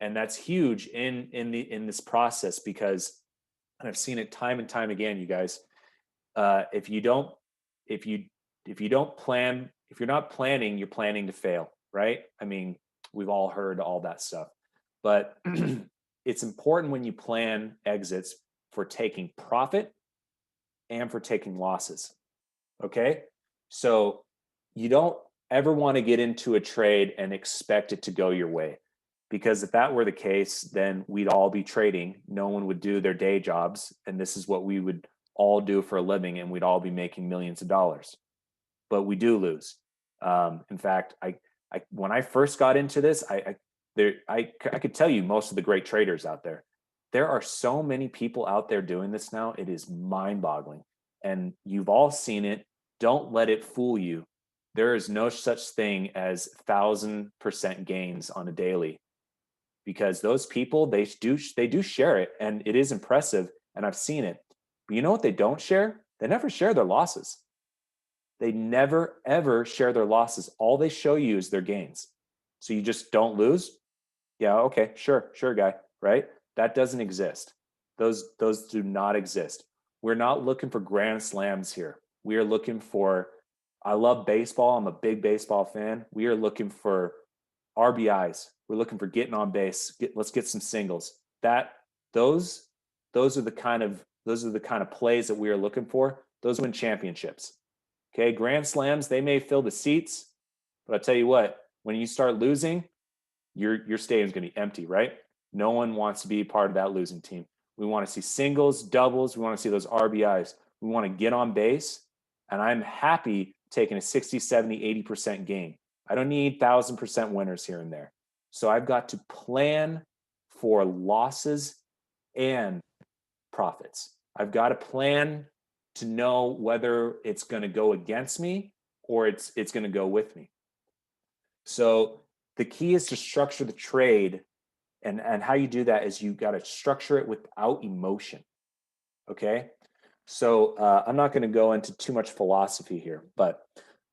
And that's huge in this process, because, and I've seen it time and time again, you guys. If you don't plan, if you're not planning, you're planning to fail, right? I mean, we've all heard all that stuff, but it's important when you plan exits for taking profit and for taking losses. Okay. So you don't ever want to get into a trade and expect it to go your way, because if that were the case, then we'd all be trading. No one would do their day jobs. And this is what we would all do for a living, and we'd all be making millions of dollars. But we do lose. In fact, I when I first got into this, I could tell you most of the great traders out there. There are so many people out there doing this now. It is mind-boggling. And you've all seen it. Don't let it fool you. There is no such thing as 1,000% gains on a daily, because those people, they do share it, and it is impressive, and I've seen it. But you know what they don't share? They never share their losses. They never ever share their losses. All they show you is their gains. So you just don't lose. Yeah, okay, sure, guy, right? That doesn't exist. Those do not exist. We're not looking for grand slams here. We are looking for, I love baseball. I'm a big baseball fan. We are looking for RBIs. We're looking for getting on base. Let's get some singles. Those those are the kind of plays that we are looking for. Those win championships. Okay, grand slams, they may fill the seats, but I'll tell you what, when you start losing, your stadium's going to be empty, right? No one wants to be part of that losing team. We want to see singles, doubles. We want to see those RBIs. We want to get on base. And I'm happy taking a 60, 70, 80% gain. I don't need 1,000% winners here and there. So I've got to plan for losses and profits. I've got to plan to know whether it's going to go against me or it's going to go with me. So the key is to structure the trade, and how you do that is you got to structure it without emotion. Okay, so I'm not going to go into too much philosophy here, but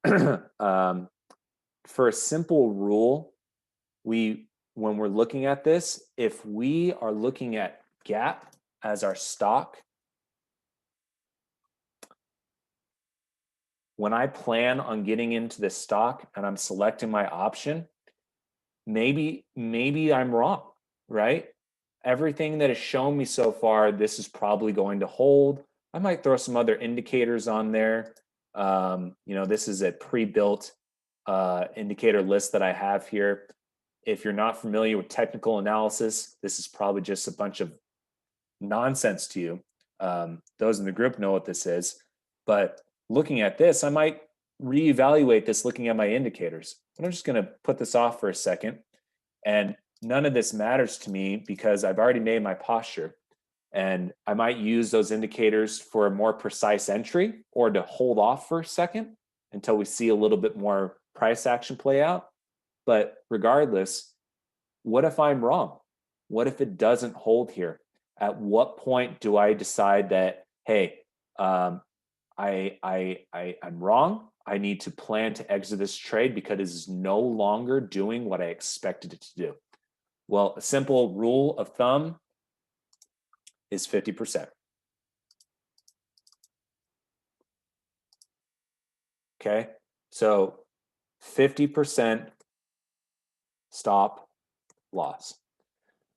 for a simple rule, when we're looking at this, if we are looking at gap as our stock, when I plan on getting into this stock and I'm selecting my option, maybe I'm wrong, right? Everything that has shown me so far, this is probably going to hold. I might throw some other indicators on there. This is a pre-built indicator list that I have here. If you're not familiar with technical analysis, this is probably just a bunch of nonsense to you. Those in the group know what this is, but looking at this, I might reevaluate this looking at my indicators. But I'm just going to put this off for a second. And none of this matters to me because I've already made my posture. And I might use those indicators for a more precise entry or to hold off for a second until we see a little bit more price action play out. But regardless, what if I'm wrong? What if it doesn't hold here? At what point do I decide that, hey, I'm wrong. I need to plan to exit this trade because it is no longer doing what I expected it to do. Well, a simple rule of thumb is 50%. Okay, so 50% stop loss.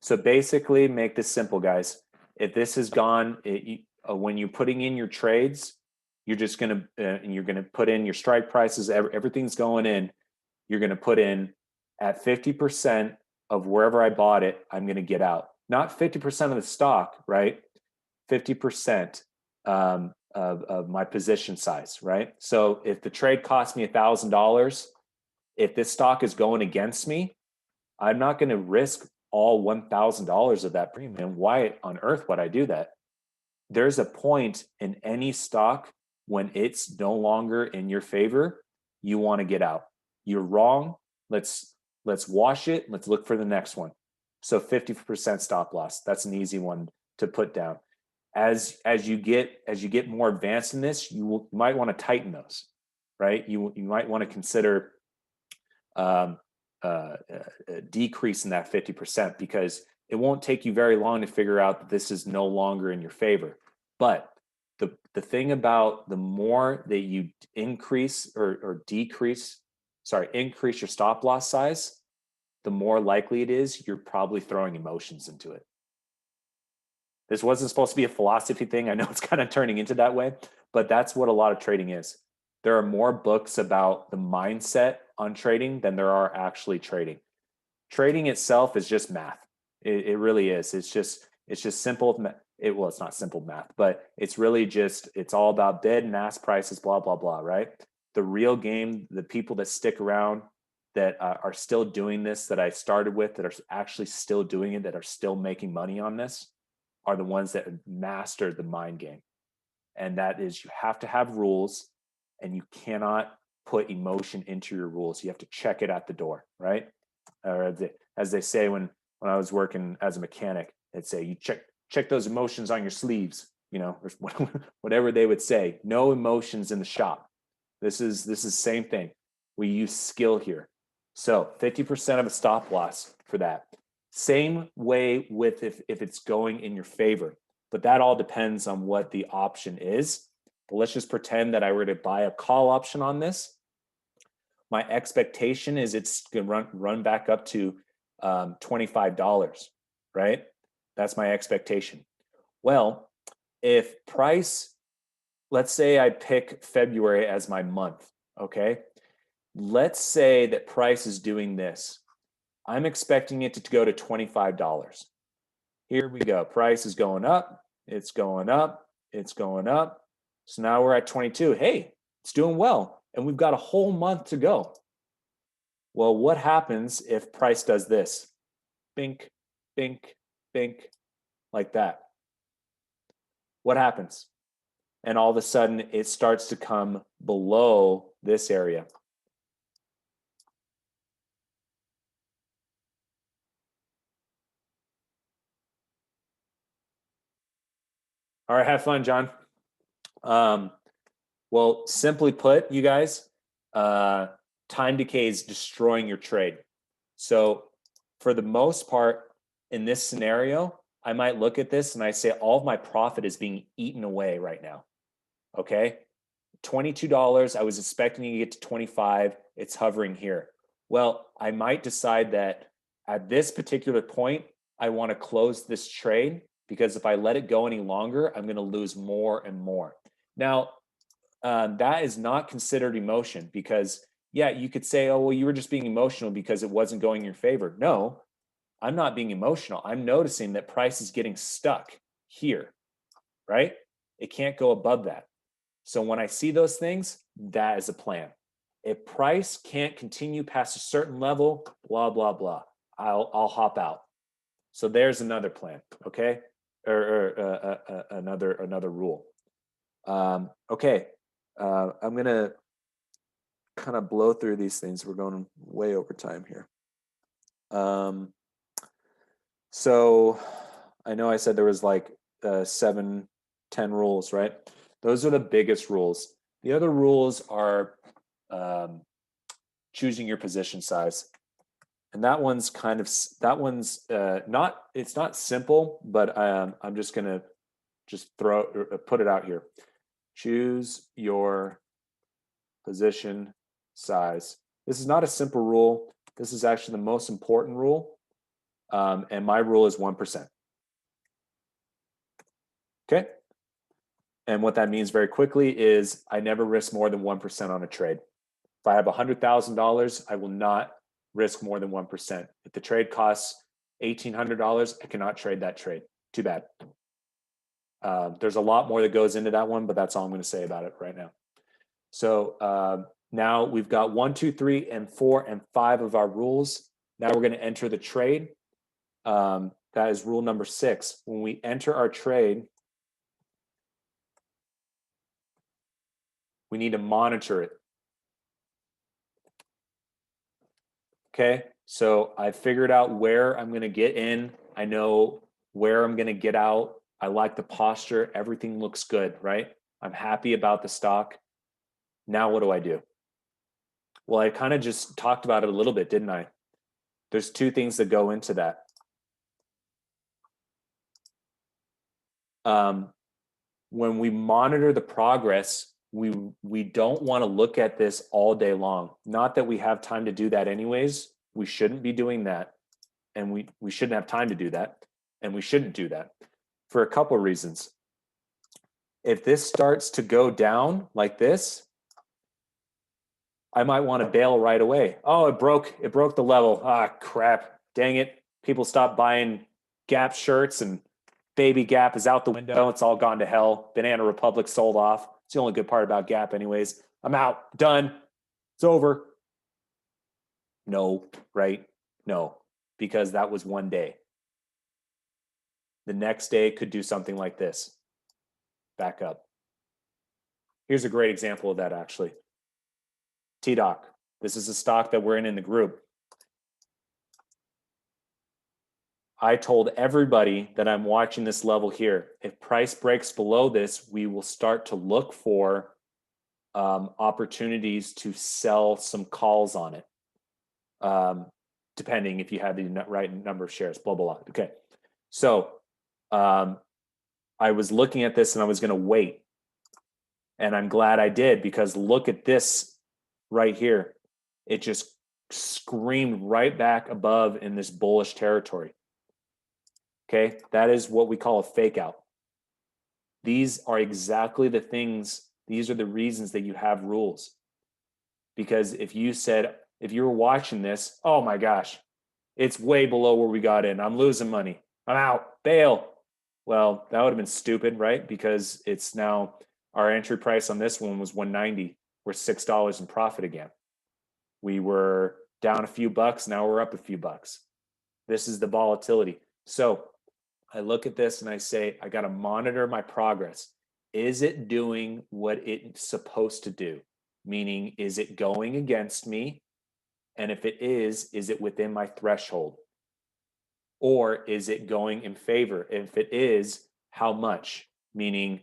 So basically, make this simple, guys. If this has gone, when you're putting in your trades, you're just going to put in your strike prices. Everything's going in. You're going to put in at 50% of wherever I bought it. I'm going to get out. Not 50% of the stock, right? 50% of my position size, right? So if the trade cost me $1,000, if this stock is going against me, I'm not going to risk all $1,000 of that premium. Why on earth would I do that? There's a point in any stock when it's no longer in your favor, you want to get out. You're wrong. Let's wash it. Let's look for the next one. So 50% stop loss. That's an easy one to put down. As you get more advanced in this, you might want to tighten those, right? You might want to consider decrease in that 50% because it won't take you very long to figure out that this is no longer in your favor. But the thing about the more that you increase increase your stop loss size, the more likely it is you're probably throwing emotions into it. This wasn't supposed to be a philosophy thing. I know it's kind of turning into that way, but that's what a lot of trading is. There are more books about the mindset on trading than there are actually trading. Trading itself is just math. It really is. It's just simple. Well, it's not simple math, but it's really just, it's all about bid and ask prices, blah, blah, blah, right? The real game, the people that stick around, that are still doing this, that I started with, that are actually still doing it, that are still making money on this, are the ones that mastered the mind game. And that is, you have to have rules, and you cannot put emotion into your rules. You have to check it at the door, right? Or as they say when I was working as a mechanic, they'd say, you check those emotions on your sleeves, you know, or whatever they would say. No emotions in the shop. This is the same thing. We use skill here. So 50% of a stop loss for that. Same way with if it's going in your favor, but that all depends on what the option is. But let's just pretend that I were to buy a call option on this. My expectation is it's going to run back up to $25, right? That's my expectation. Well, if price, let's say I pick February as my month, okay? Let's say that price is doing this. I'm expecting it to go to $25. Here we go. Price is going up. It's going up. It's going up. So now we're at 22. Hey, it's doing well. And we've got a whole month to go. Well, what happens if price does this? Bink, bink, bink, like that. What happens? And all of a sudden, it starts to come below this area. All right, have fun, John. Well, simply put, you guys, time decay is destroying your trade. So for the most part, in this scenario, I might look at this and I say all of my profit is being eaten away right now. Okay, $22, I was expecting to get to 25, it's hovering here. Well, I might decide that at this particular point, I want to close this trade, because if I let it go any longer, I'm going to lose more and more. Now, that is not considered emotion, because yeah, you could say, oh, well, you were just being emotional because it wasn't going in your favor. No, I'm not being emotional. I'm noticing that price is getting stuck here, right? It can't go above that. So when I see those things, that is a plan. If price can't continue past a certain level, blah, blah, blah, I'll hop out. So there's another plan, okay? Or another rule. Okay, I'm gonna kind of blow through these things. We're going way over time here. So I know I said there was like 7, 10 rules, right? Those are the biggest rules. The other rules are choosing your position size. And that one's not, it's not simple, but I'm just gonna put it out here. Choose your position size. This is not a simple rule. This is actually the most important rule. And my rule is 1%. Okay. And what that means very quickly is I never risk more than 1% on a trade. If I have $100,000, I will not risk more than 1%. If the trade costs $1,800, I cannot trade that trade. Too bad. There's a lot more that goes into that one, but that's all I'm going to say about it right now. So now we've got 1, 2, 3, and 4, and 5 of our rules. Now we're going to enter the trade. That is rule number 6. When we enter our trade, we need to monitor it. Okay, so I figured out where I'm going to get in. I know where I'm going to get out. I like the posture. Everything looks good, right? I'm happy about the stock. Now what do I do? Well, I kind of just talked about it a little bit, didn't I? There's 2 things that go into that. When we monitor the progress, we don't want to look at this all day long. Not that we have time to do that anyways. We shouldn't be doing that. And we shouldn't have time to do that. And we shouldn't do that for a couple of reasons. If this starts to go down like this, I might want to bail right away. Oh, it broke the level. Ah, crap. Dang it. People stopped buying Gap shirts, and Baby Gap is out the window. It's all gone to hell. Banana Republic sold off. It's the only good part about Gap anyways. I'm out. Done. It's over. No, right? No, because that was one day. The next day could do something like this. Back up. Here's a great example of that, actually. TDoc. This is a stock that we're in the group. I told everybody that I'm watching this level here. If price breaks below this, we will start to look for opportunities to sell some calls on it, depending if you have the right number of shares, blah, blah, blah. Okay. So I was looking at this and I was going to wait. And I'm glad I did, because look at this right here. It just screamed right back above in this bullish territory. Okay, that is what we call a fake out. These are exactly the things, these are the reasons that you have rules. Because if you were watching this, oh my gosh, it's way below where we got in, I'm losing money, I'm out, bail. Well, that would have been stupid, right? Because it's now, our entry price on this one was 190. We're $6 in profit again. We were down a few bucks, now we're up a few bucks. This is the volatility. So I look at this and I say, I got to monitor my progress. Is it doing what it's supposed to do? Meaning, is it going against me? And if it is it within my threshold? Or is it going in favor? If it is, how much? Meaning,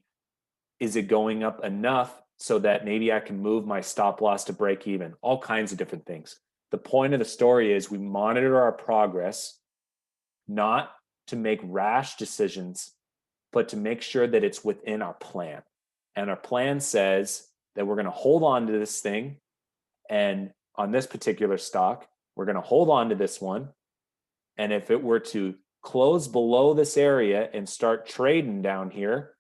is it going up enough so that maybe I can move my stop loss to break even? All kinds of different things. The point of the story is we monitor our progress, not to make rash decisions, but to make sure that it's within our plan. And our plan says that we're going to hold on to this thing. And on this particular stock, we're going to hold on to this one. And if it were to close below this area and start trading down here,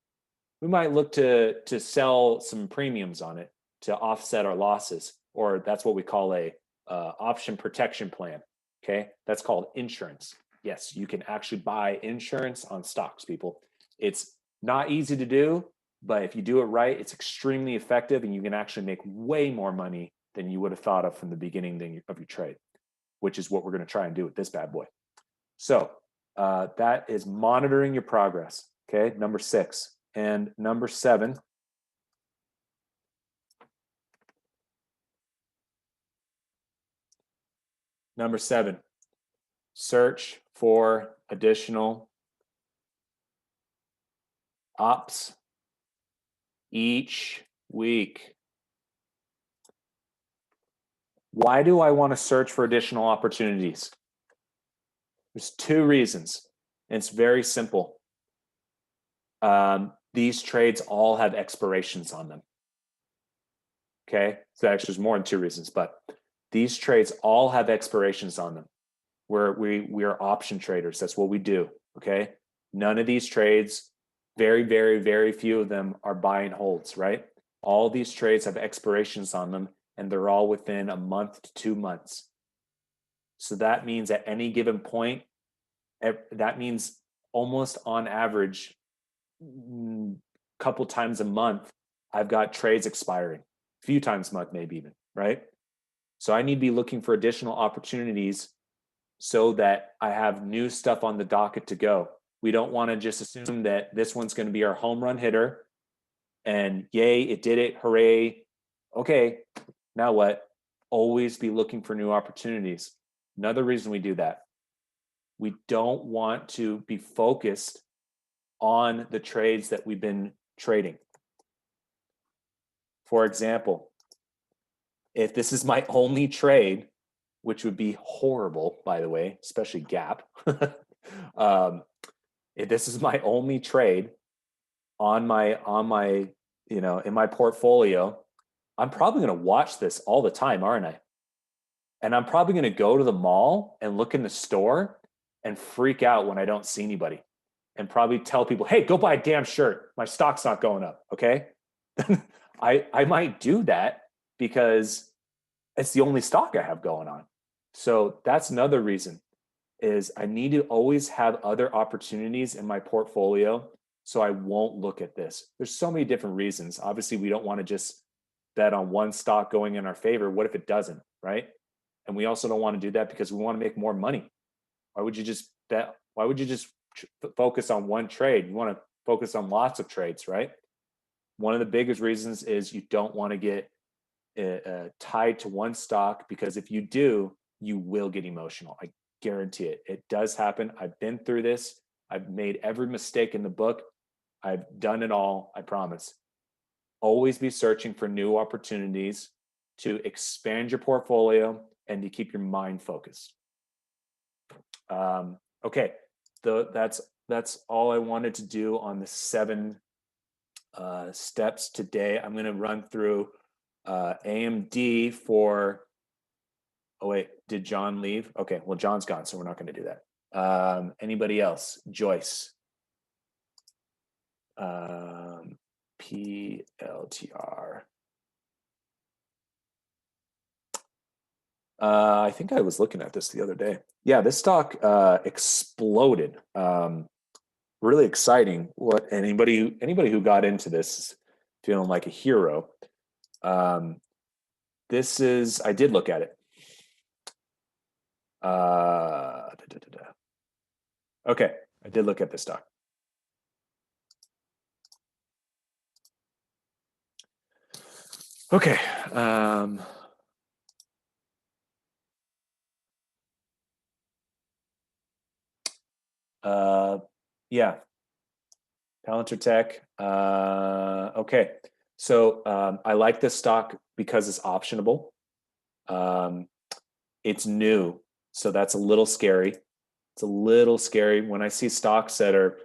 we might look to sell some premiums on it to offset our losses, or that's what we call a option protection plan. Okay, that's called insurance. Yes, you can actually buy insurance on stocks, people. It's not easy to do, but if you do it right, it's extremely effective, and you can actually make way more money than you would have thought of from the beginning of your trade, which is what we're going to try and do with this bad boy. So that is monitoring your progress. Okay, number 6. And number 7, search for additional ops each week. Why do I want to search for additional opportunities? There's 2 reasons. And it's very simple. These trades all have expirations on them. Okay, so actually there's more than 2 reasons, but these trades all have expirations on them. We are option traders. That's what we do. Okay, none of these trades, very, very, very few of them are buy and holds, right? All these trades have expirations on them, and they're all within a month to 2 months. So that means at any given point, that means almost on average, couple times a month, I've got trades expiring, a few times a month, maybe even, right? So I need to be looking for additional opportunities so that I have new stuff on the docket to go. We don't want to just assume that this one's going to be our home run hitter and yay, it did it, hooray. Okay, now what? Always be looking for new opportunities. Another reason we do that, we don't want to be focused on the trades that we've been trading. For example, if this is my only trade, which would be horrible, by the way, especially Gap. If this is my only trade on my, in my portfolio, I'm probably going to watch this all the time, aren't I? And I'm probably going to go to the mall and look in the store and freak out when I don't see anybody, and probably tell people, hey, go buy a damn shirt. My stock's not going up. Okay. I might do that because it's the only stock I have going on. So that's another reason, is I need to always have other opportunities in my portfolio so I won't look at this. There's so many different reasons. Obviously, we don't want to just bet on one stock going in our favor. What if it doesn't, right? And we also don't want to do that because we want to make more money. Why would you just bet? Why would you just focus on one trade? You want to focus on lots of trades, right? One of the biggest reasons is you don't want to get tied to one stock, because if you do, you will get emotional. I guarantee it. It does happen. I've been through this. I've made every mistake in the book. I've done it all, I promise. Always be searching for new opportunities to expand your portfolio and to keep your mind focused. Okay, that's all I wanted to do on the 7 steps today. I'm going to run through AMD for. Oh wait, did John leave? Okay, well John's gone, so we're not going to do that. Anybody else? Joyce. PLTR. I think I was looking at this the other day. Yeah, this stock exploded. Really exciting. What anybody who got into this is feeling like a hero. This is, I did look at it. Okay, I did look at this stock. Okay. Yeah. Palantir Tech. Okay. So I like this stock because it's optionable. It's new, so that's a little scary. It's a little scary when I see stocks that are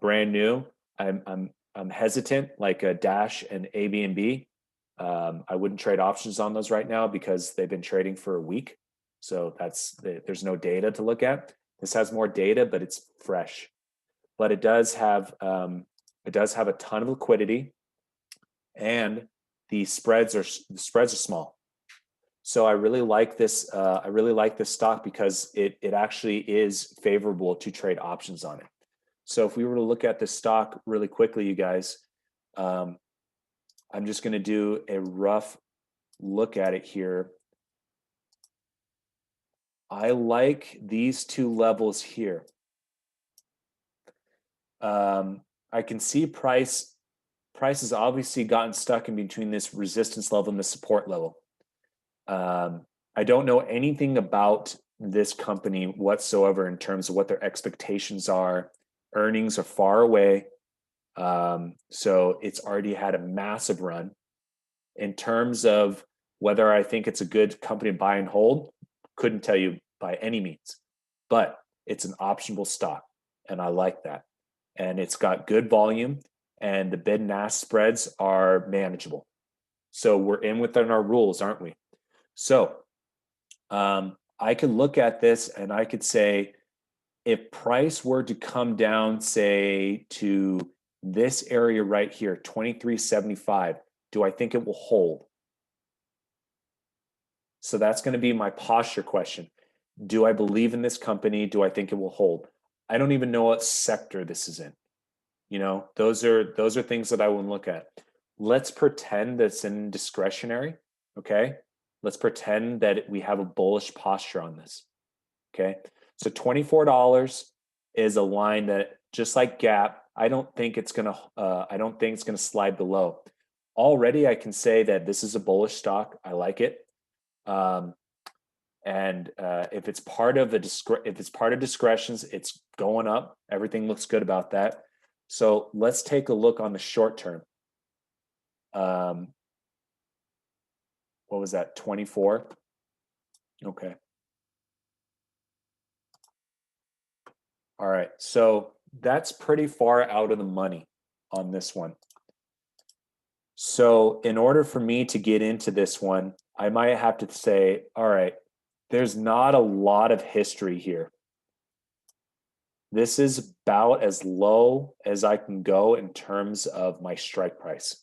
brand new. I'm hesitant, like a Dash and ABNB. I wouldn't trade options on those right now because they've been trading for a week. So there's no data to look at. This has more data, but it's fresh. But it does have a ton of liquidity, and the spreads are small. So I really like this. I really like this stock because it actually is favorable to trade options on it. So if we were to look at this stock really quickly, you guys, I'm just going to do a rough look at it here. I like these 2 levels here. I can see price has obviously gotten stuck in between this resistance level and the support level. I don't know anything about this company whatsoever in terms of what their expectations are. Earnings are far away. So it's already had a massive run. In terms of whether I think it's a good company to buy and hold, couldn't tell you by any means, but it's an optionable stock, and I like that. And it's got good volume, and the bid and ask spreads are manageable. So we're within our rules, aren't we? So I could look at this and I could say, if price were to come down, say, to this area right here, 23.75, do I think it will hold? So that's going to be my posture question. Do I believe in this company? Do I think it will hold? I don't even know what sector this is in. You know, those are things that I would look at. Let's pretend that's in discretionary. Okay. Let's pretend that we have a bullish posture on this. Okay. So $24 is a line that, just like Gap, I don't think it's gonna slide below. Already, I can say that this is a bullish stock. I like it. And if it's part of discretions, it's going up. Everything looks good about that. So let's take a look on the short term. What was that? 24. Okay. All right. So that's pretty far out of the money on this one. So in order for me to get into this one, I might have to say, all right, there's not a lot of history here. This is about as low as I can go in terms of my strike price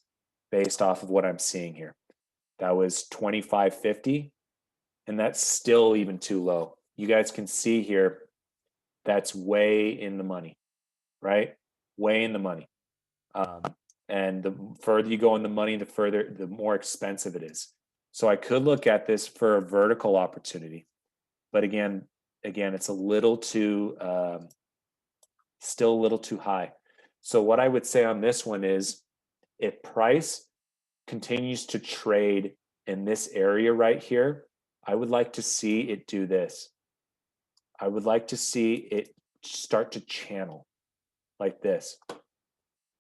based off of what I'm seeing here. That was 25.50, and that's still even too low. You guys can see here, that's way in the money, right? Way in the money. And the further you go in the money, the more expensive it is. So I could look at this for a vertical opportunity, but again, it's a little too, still a little too high. So what I would say on this one is, if price continues to trade in this area right here, I would like to see it do this. I would like to see it start to channel like this.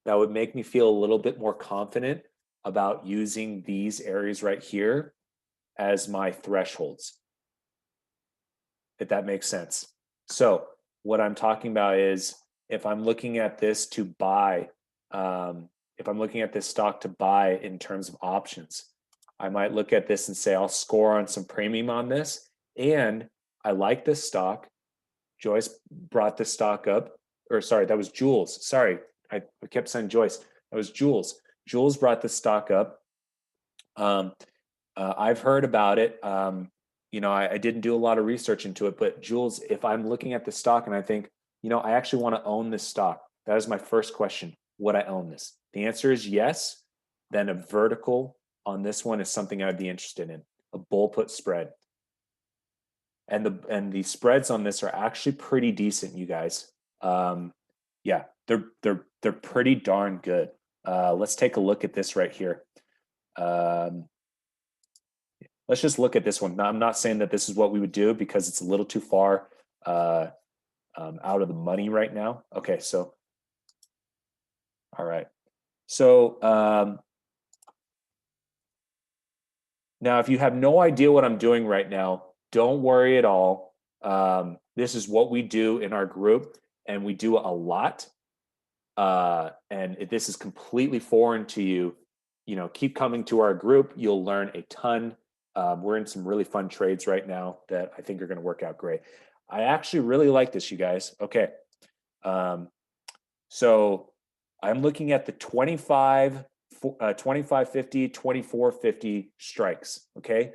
That would make me feel a little bit more confident about using these areas right here as my thresholds, if that makes sense. So what I'm talking about is, if I'm looking at this to buy, if I'm looking at this stock to buy in terms of options, I might look at this and say, I'll score on some premium on this. And I like this stock. Joyce brought this stock up, or sorry, that was Jules. Sorry, I kept saying Joyce. That was Jules. Jules brought this stock up. I've heard about it. I didn't do a lot of research into it, but Jules, if I'm looking at the stock and I think, I actually want to own this stock, that is my first question. Would I own this? The answer is yes. Then a vertical on this one is something I'd be interested in, a bull put spread. And the spreads on this are actually pretty decent, you guys. Yeah, they're pretty darn good. Let's take a look at this right here. Let's just look at this one. Now, I'm not saying that this is what we would do because it's a little too far out of the money right now. Okay, so all right. So now, if you have no idea what I'm doing right now, don't worry at all. This is what we do in our group, and we do a lot. And if this is completely foreign to you, keep coming to our group. You'll learn a ton. We're in some really fun trades right now that I think are going to work out great. I actually really like this, you guys. Okay. So I'm looking at the 25, 25.50, 24.50 strikes. Okay.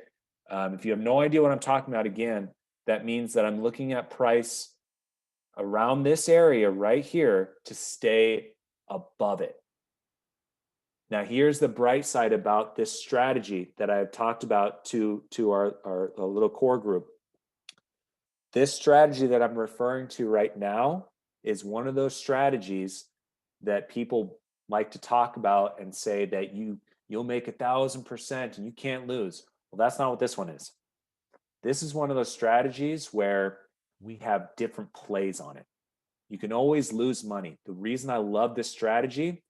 If you have no idea what I'm talking about, again, that means that I'm looking at price around this area right here to stay above it. Now, here's the bright side about this strategy that I've talked about to our little core group. This strategy that I'm referring to right now is one of those strategies that people like to talk about and say that you'll make 1,000% and you can't lose. Well, that's not what this one is. This is one of those strategies where we have different plays on it. You can always lose money. The reason I love this strategy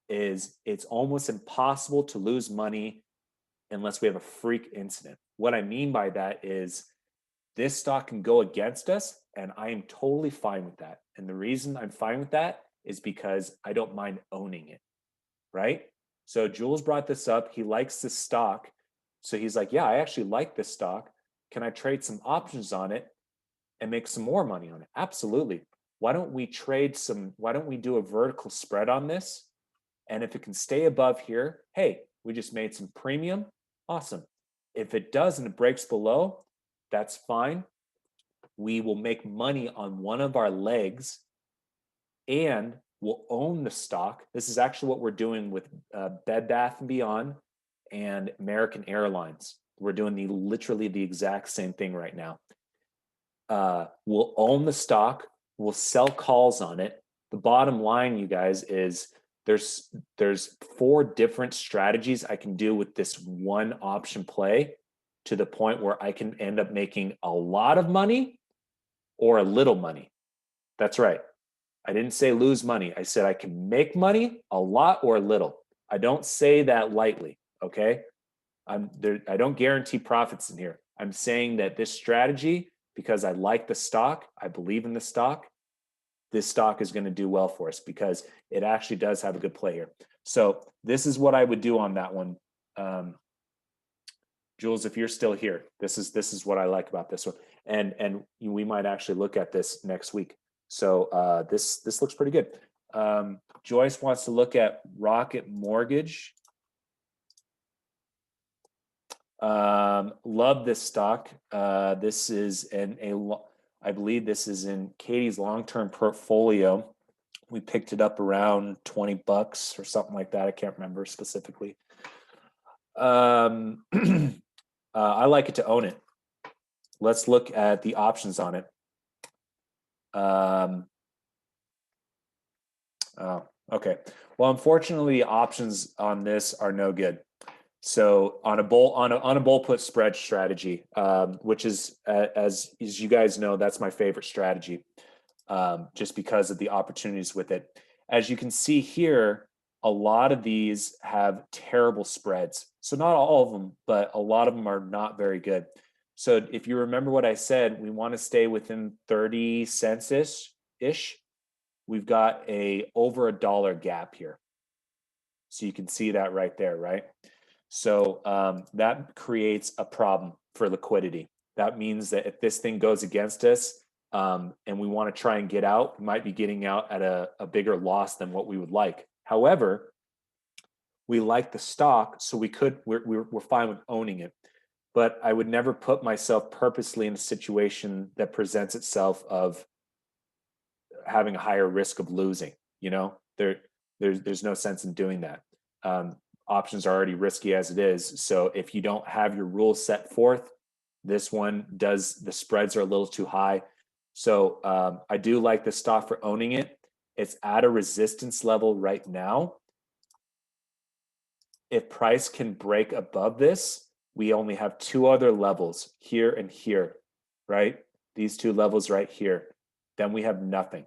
is it's almost impossible to lose money unless we have a freak incident. What I mean by that is this stock can go against us, and I am totally fine with that. And the reason I'm fine with that is because I don't mind owning it, right? So Jules brought this up. He likes this stock. So he's like, yeah, I actually like this stock. Can I trade some options on it and make some more money on it? Absolutely. Why don't we do a vertical spread on this? And if it can stay above here, hey, we just made some premium. Awesome. If it does and it breaks below, that's fine. We will make money on one of our legs and we'll own the stock. This is actually what we're doing with Bed Bath & Beyond and American Airlines. We're doing literally the exact same thing right now. We'll own the stock. We'll sell calls on it. The bottom line, you guys, is there's 4 different strategies I can do with this one option play, to the point where I can end up making a lot of money or a little money. That's right. I didn't say lose money. I said I can make money, a lot or a little. I don't say that lightly, okay? I don't guarantee profits in here. I'm saying that this strategy, because I like the stock, I believe in the stock, this stock is going to do well for us because it actually does have a good play here. So this is what I would do on that one. Jules, if you're still here, this is what I like about this one. And we might actually look at this next week. So this looks pretty good. Joyce wants to look at Rocket Mortgage. Love this stock. This is I believe this is in Katie's long-term portfolio. We picked it up around $20 or something like that. I can't remember specifically. I like it to own it. Let's look at the options on it. Oh, okay. Well, unfortunately, the options on this are no good. So on a bull put spread strategy, which is as you guys know, that's my favorite strategy, just because of the opportunities with it. As you can see here, a lot of these have terrible spreads. So not all of them, but a lot of them are not very good. So if you remember what I said, we want to stay within 30 cents ish. We've got a over $1 gap here. So you can see that right there, right? So that creates a problem for liquidity. That means that if this thing goes against us and we want to try and get out, we might be getting out at a bigger loss than what we would like. However, we like the stock, so we're fine with owning it. But I would never put myself purposely in a situation that presents itself of having a higher risk of losing. You know, there's no sense in doing that. Options are already risky as it is. So if you don't have your rules set forth, this one does, the spreads are a little too high. So I do like the stock for owning it. It's at a resistance level right now. If price can break above this, we only have two other levels, here and here, right? These two levels right here. Then we have nothing,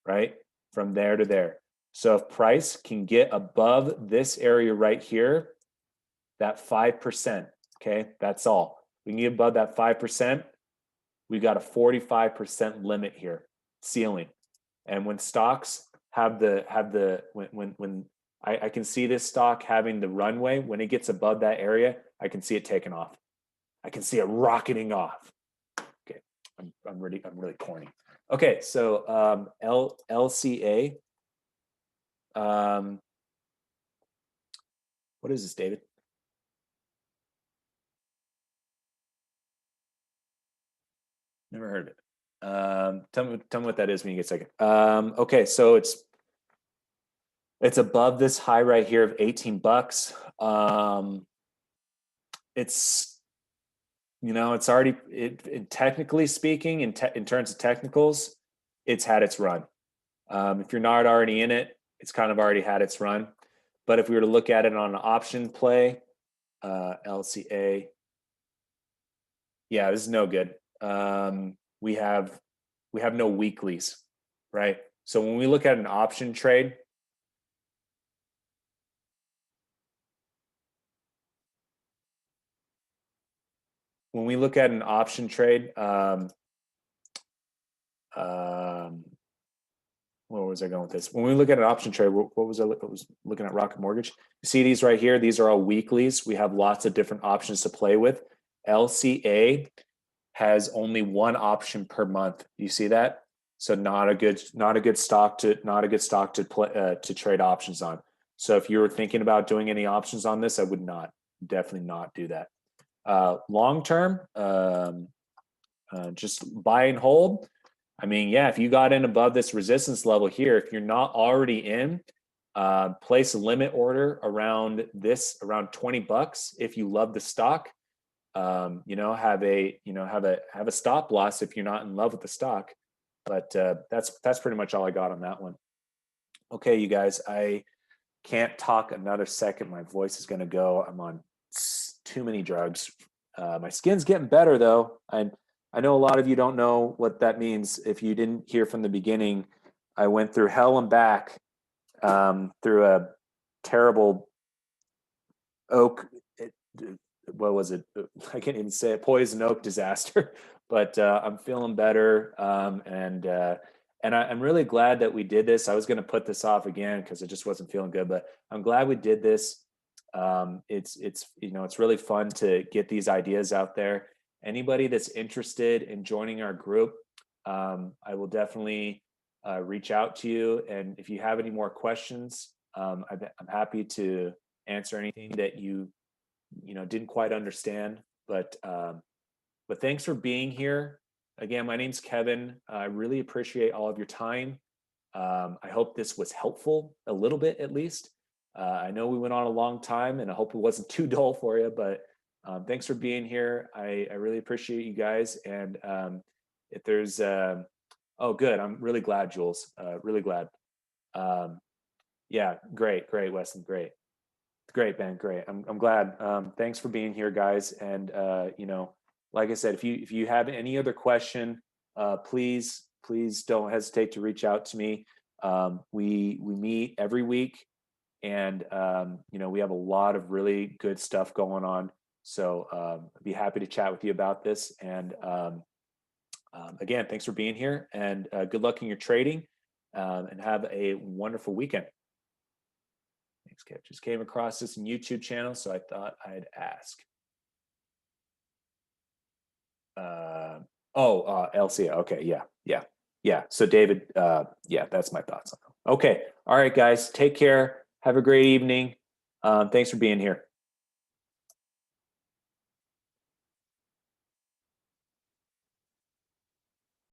right? From there to there. So if price can get above this area right here, that 5%, okay, that's all. We can get above that 5%, we got a 45% limit here, ceiling. And when stocks have when I can see this stock having the runway, when it gets above that area, I can see it taking off. I can see it rocketing off. Okay, I'm really corny. Okay, so LCA. What is this, David? Never heard of it. Tell me what that is when you get a second. Okay, so it's above this high right here of 18 bucks. It's, you know, it's already, technically speaking, in terms of technicals, it's had its run. If you're not already in it, it's kind of already had its run. But if we were to look at it on an option play, LCA, yeah, this is no good. We have no weeklies, right? So when we look at an option trade, where was I going with this? When we look at an option trade, what was I was looking at? Rocket Mortgage. You see these right here? These are all weeklies. We have lots of different options to play with. LCA has only one option per month. You see that? So not a good stock to play to trade options on. So if you were thinking about doing any options on this, I would definitely not do that. Long term, just buy and hold. I mean, yeah, if you got in above this resistance level here, if you're not already in, place a limit order around around 20 bucks. If you love the stock, you know, have a stop loss if you're not in love with the stock. But that's pretty much all I got on that one. Okay, you guys, I can't talk another second. My voice is going to go. I'm on too many drugs. My skin's getting better though. I know a lot of you don't know what that means. If you didn't hear from the beginning, I went through hell and back through a terrible oak. What was it? I can't even say it. Poison oak disaster. But I'm feeling better, and I'm really glad that we did this. I was going to put this off again because it just wasn't feeling good, but I'm glad we did this. It's you know, it's really fun to get these ideas out there. Anybody that's interested in joining our group, I will definitely reach out to you. And if you have any more questions, I'm happy to answer anything that you didn't quite understand. But thanks for being here. Again, my name's Kevin. I really appreciate all of your time. I hope this was helpful a little bit, at least. I know we went on a long time, and I hope it wasn't too dull for you, but Thanks for being here. I really appreciate you guys. And if there's, oh, good. I'm really glad, Jules. Really glad. Um, yeah, great, Wesley, great, Ben, great. I'm glad. Thanks for being here, guys. And like I said, if you have any other question, please don't hesitate to reach out to me. We meet every week, and we have a lot of really good stuff going on. So I'd be happy to chat with you about this. And again, thanks for being here, and good luck in your trading, and have a wonderful weekend. Thanks, Kev. Just came across this YouTube channel, so I thought I'd ask. Elsia. Okay, yeah. So David, yeah, that's my thoughts on it. Okay, all right, guys. Take care. Have a great evening. Thanks for being here.